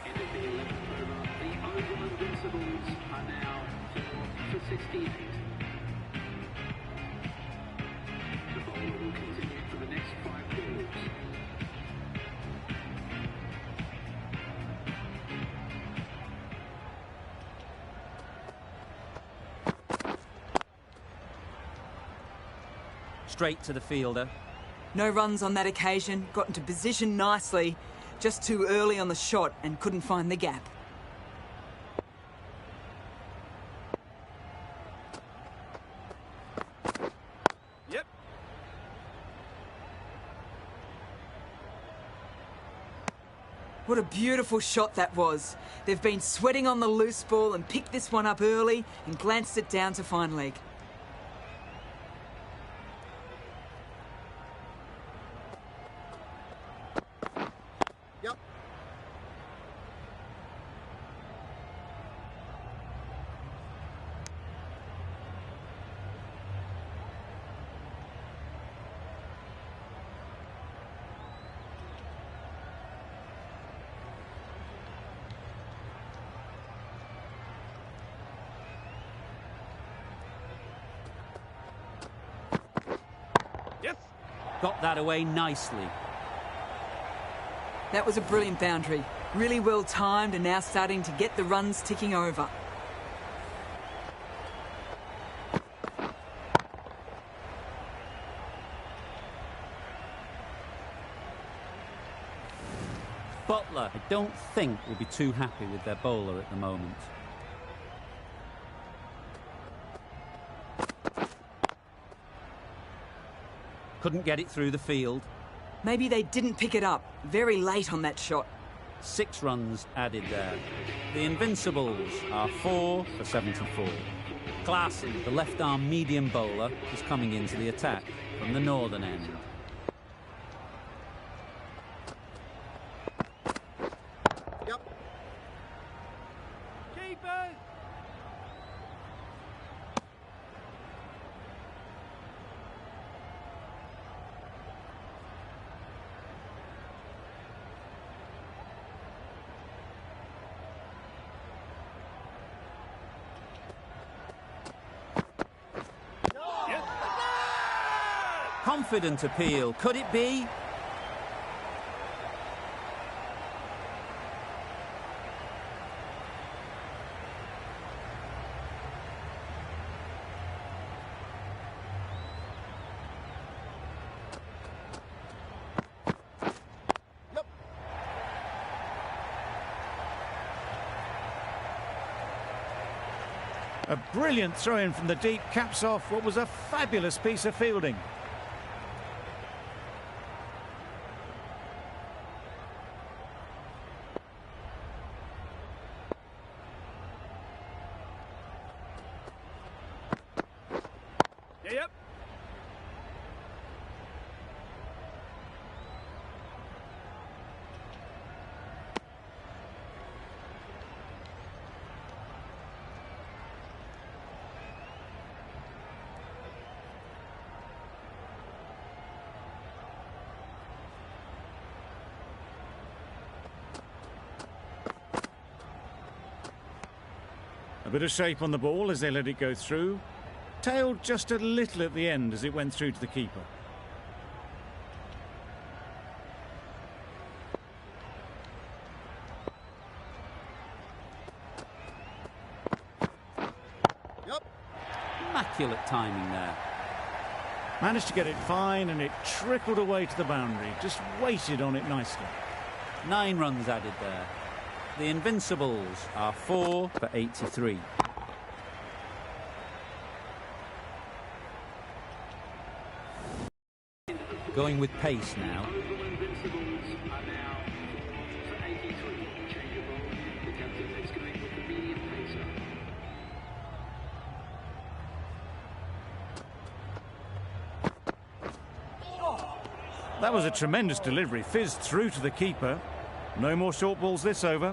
End of the 11th over. The Oval Invincibles are now 4 for 68. The bowler will continue for the next 5 balls. Straight to the fielder. No runs on that occasion, got into position nicely, just too early on the shot and couldn't find the gap. Yep. What a beautiful shot that was. They've been sweating on the loose ball and picked this one up early and glanced it down to fine leg. Got that away nicely. That was a brilliant boundary. Really well timed and now starting to get the runs ticking over. Butler, I don't think, will be too happy with their bowler at the moment. Couldn't get it through the field. Maybe they didn't pick it up. Very late on that shot. 6 runs added there. The Invincibles are 4 for 74. Classy, the left-arm medium bowler, is coming into the attack from the northern end. Yep. Keeper! Confident appeal, could it be? Yep. A brilliant throw-in from the deep caps off what was a fabulous piece of fielding. Yep. A bit of shape on the ball as they let it go through. Tailed just a little at the end as it went through to the keeper. Yep. Immaculate timing there. Managed to get it fine and it trickled away to the boundary. Just waited on it nicely. 9 runs added there. The Invincibles are 4 for 83. Going with pace now. Invincibles are now 4 for 83. Changeable. The captain is going with the medium pacer. That was a tremendous delivery. Fizzed through to the keeper. No more short balls this over.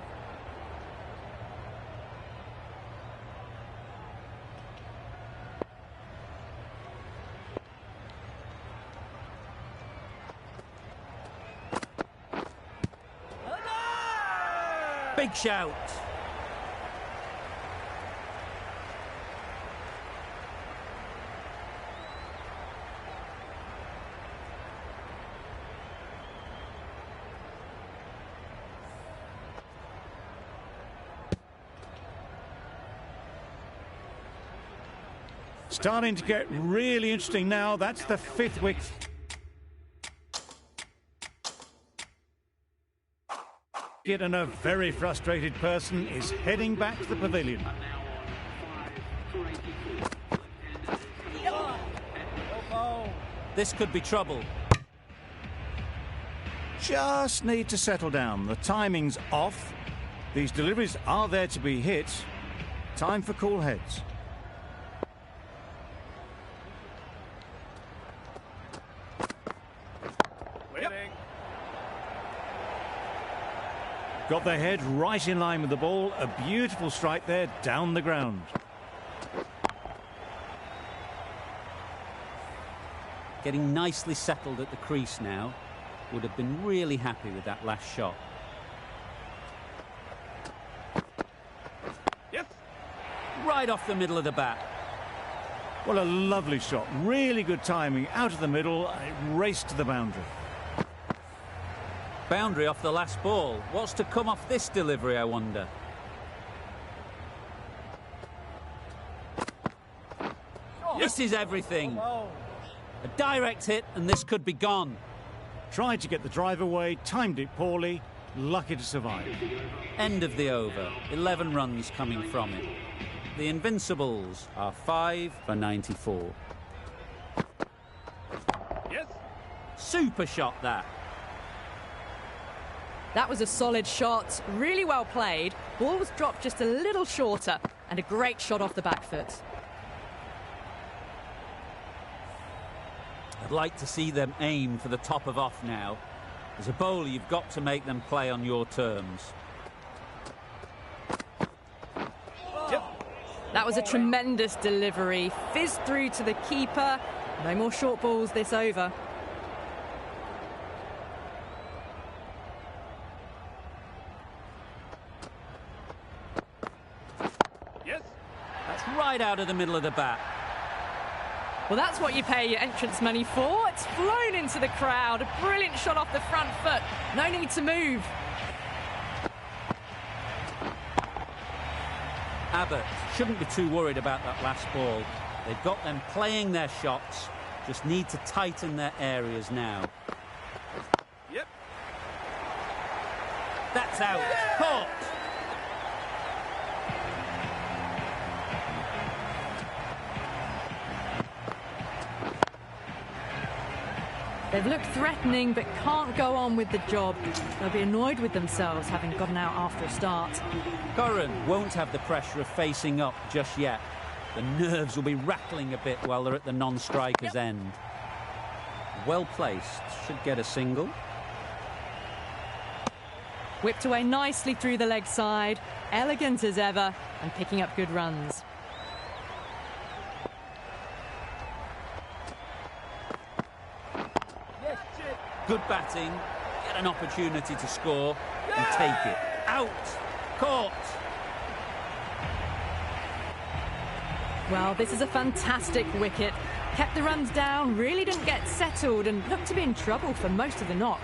Big shout. Starting to get really interesting now. That's the 5th wicket. And a very frustrated person is heading back to the pavilion. Are now on 5 for 84. This could be trouble. Just need to settle down. The timing's off. These deliveries are there to be hit. Time for cool heads. Winning. Got their head right in line with the ball. A beautiful strike there down the ground. Getting nicely settled at the crease now. Would have been really happy with that last shot. Yes. Right off the middle of the bat. Well, a lovely shot. Really good timing. Out of the middle. It raced to the boundary. Boundary off the last ball. What's to come off this delivery, I wonder? This is everything. A direct hit and this could be gone. Tried to get the drive away, timed it poorly, lucky to survive. End of the over. 11 runs coming from it. The Invincibles are 5 for 94. Yes. Super shot that. That was a solid shot, really well played. Ball was dropped just a little shorter, and a great shot off the back foot. I'd like to see them aim for the top of off now. As a bowler, you've got to make them play on your terms. That was a tremendous delivery. Fizzed through to the keeper. No more short balls this over. Yes. That's right out of the middle of the bat. Well, that's what you pay your entrance money for. It's flown into the crowd. A brilliant shot off the front foot. No need to move. Abbott shouldn't be too worried about that last ball. They've got them playing their shots. Just need to tighten their areas now. Yep. That's out. Caught. They've looked threatening but can't go on with the job. They'll be annoyed with themselves having gotten out after a start. Curran won't have the pressure of facing up just yet. The nerves will be rattling a bit while they're at the non-striker's end. Well placed, should get a single. Whipped away nicely through the leg side, elegant as ever, and picking up good runs. Good batting, get an opportunity to score and take it. Out, caught. Well, this is a fantastic wicket. Kept the runs down, really didn't get settled, and looked to be in trouble for most of the knock.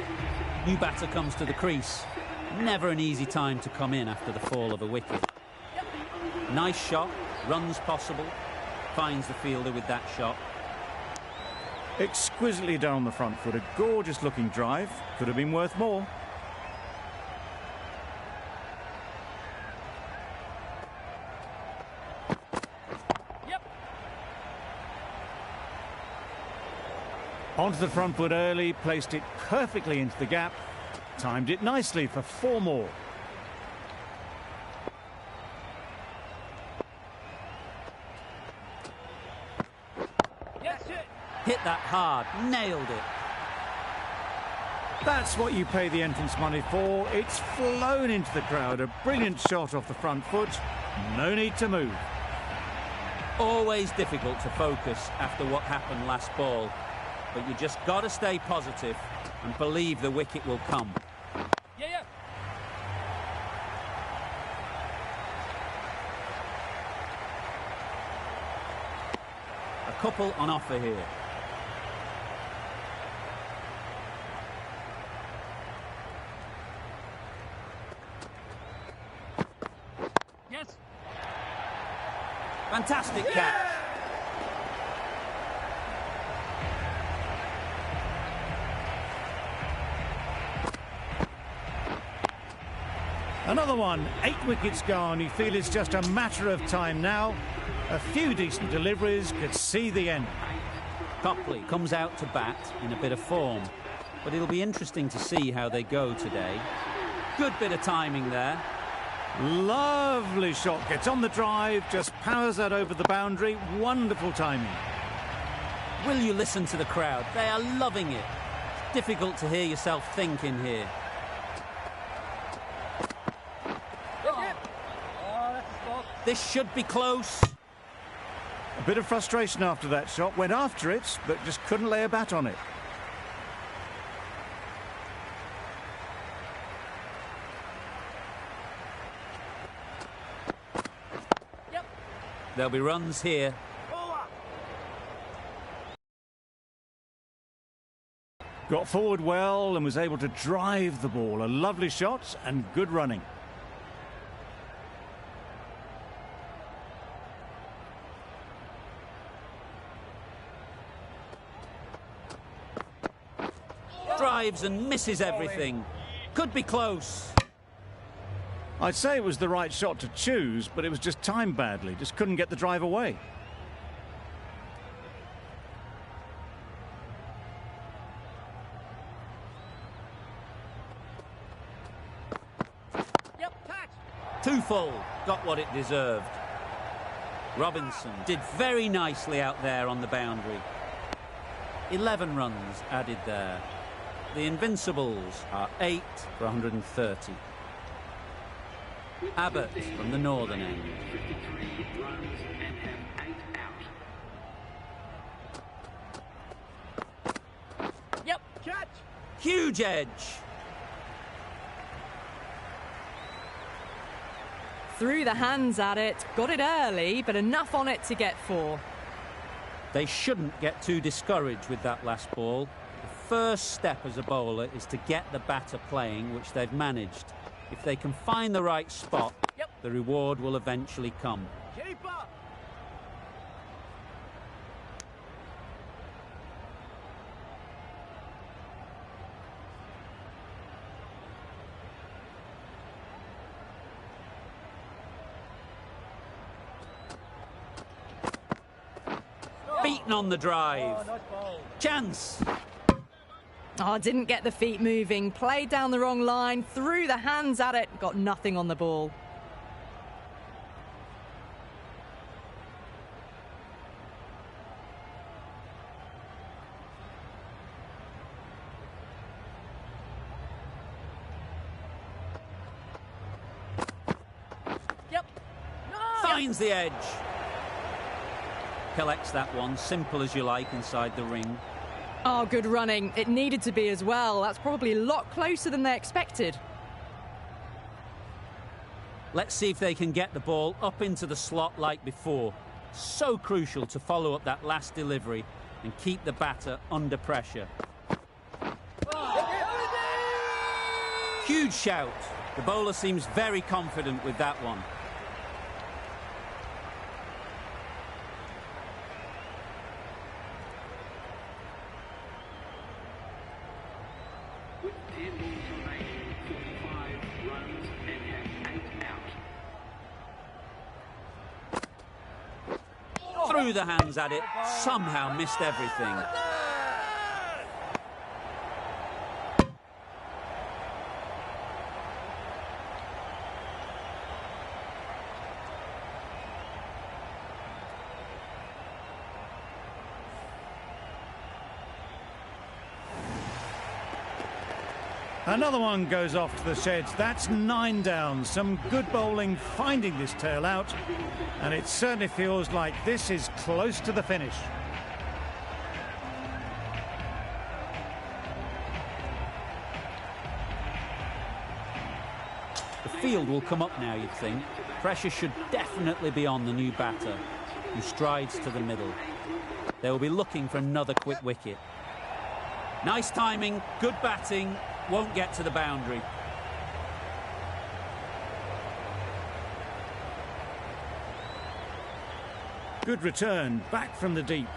New batter comes to the crease. Never an easy time to come in after the fall of a wicket. Nice shot, runs possible. Finds the fielder with that shot. Exquisitely done on the front foot. A gorgeous looking drive. Could have been worth more. Onto the front foot early, placed it perfectly into the gap, timed it nicely for 4 more. Hit that hard, nailed it. That's what you pay the entrance money for. It's flown into the crowd. A brilliant shot off the front foot. No need to move. Always difficult to focus after what happened last ball. But you just got to stay positive and believe the wicket will come. Yeah. A couple on offer here. Yes. Fantastic catch. Another one, 8 wickets gone. You feel it's just a matter of time now. A few decent deliveries could see the end. Copley comes out to bat in a bit of form, but it'll be interesting to see how they go today. Good bit of timing there. Lovely shot. Gets on the drive, just powers that over the boundary. Wonderful timing. Will you listen to the crowd? They are loving it. It's difficult to hear yourself think in here. This should be close. A bit of frustration after that shot. Went after it, but just couldn't lay a bat on it. There'll be runs here. Got forward well and was able to drive the ball. A lovely shot and good running. Drives and misses everything. Could be close. I'd say it was the right shot to choose, but it was just timed badly. Just couldn't get the drive away. Too full. Got what it deserved. Robinson did very nicely out there on the boundary. 11 runs added there. The Invincibles are 8 for 130. Abbott from the northern end. 53 runs and have 8 out. Yep. Catch. Huge edge. Threw the hands at it, got it early, but enough on it to get 4. They shouldn't get too discouraged with that last ball. The first step as a bowler is to get the batter playing, which they've managed. If they can find the right spot, the reward will eventually come. Keeper. Beaten on the drive. Nice ball. Chance. Oh, didn't get the feet moving, played down the wrong line, threw the hands at it, got nothing on the ball. Yep. Finds the edge. Collects that one, simple as you like, inside the ring. Oh, good running. It needed to be as well. That's probably a lot closer than they expected. Let's see if they can get the ball up into the slot like before. So crucial to follow up that last delivery and keep the batter under pressure. Huge shout. The bowler seems very confident with that one. With 10 balls remaining, 45 runs and have 8 out. Threw the hands at it, somehow missed everything. Another one goes off to the sheds. That's 9 down. Some good bowling finding this tail out. And it certainly feels like this is close to the finish. The field will come up now, you'd think. Pressure should definitely be on the new batter, who strides to the middle. They will be looking for another quick wicket. Nice timing, good batting, won't get to the boundary. Good return, back from the deep.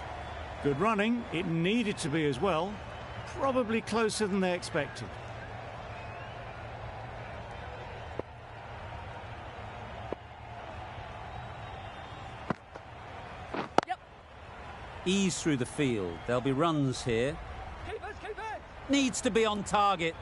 Good running, it needed to be as well. Probably closer than they expected. Ease through the field. There'll be runs here. Needs to be on target.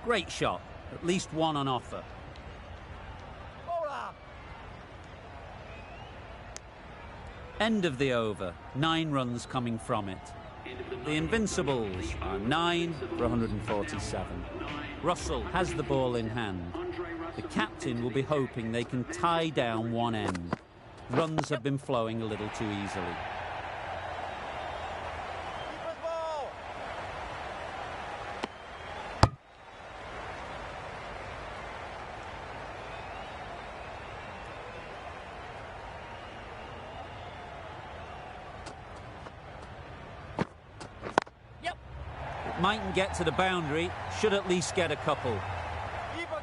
Great shot. At least one on offer. End of the over. 9 runs coming from it. The Invincibles are 9 for 147. Russell has the ball in hand. The captain will be hoping they can tie down one end. Runs have been flowing a little too easily. Mightn't get to the boundary, should at least get a couple. Keeper.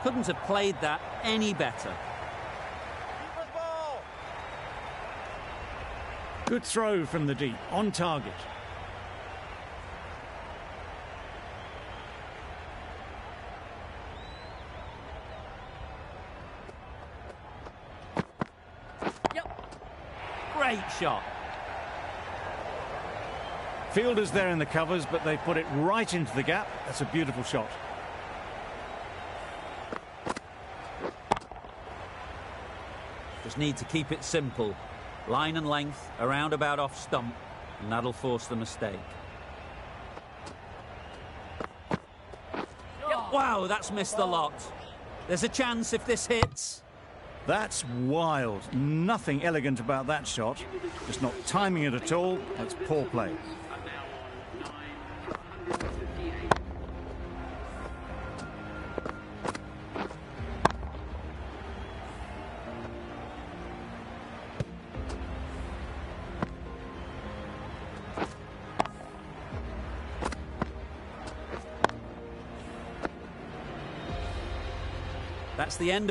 Couldn't have played that any better. Good throw from the deep, on target. Great shot. Fielders there in the covers, but they put it right into the gap. That's a beautiful shot. Just need to keep it simple. Line and length, around about off stump, and that'll force the mistake. Wow, that's missed a lot. There's a chance if this hits. That's wild. Nothing elegant about that shot. Just not timing it at all. That's poor play. That's the end of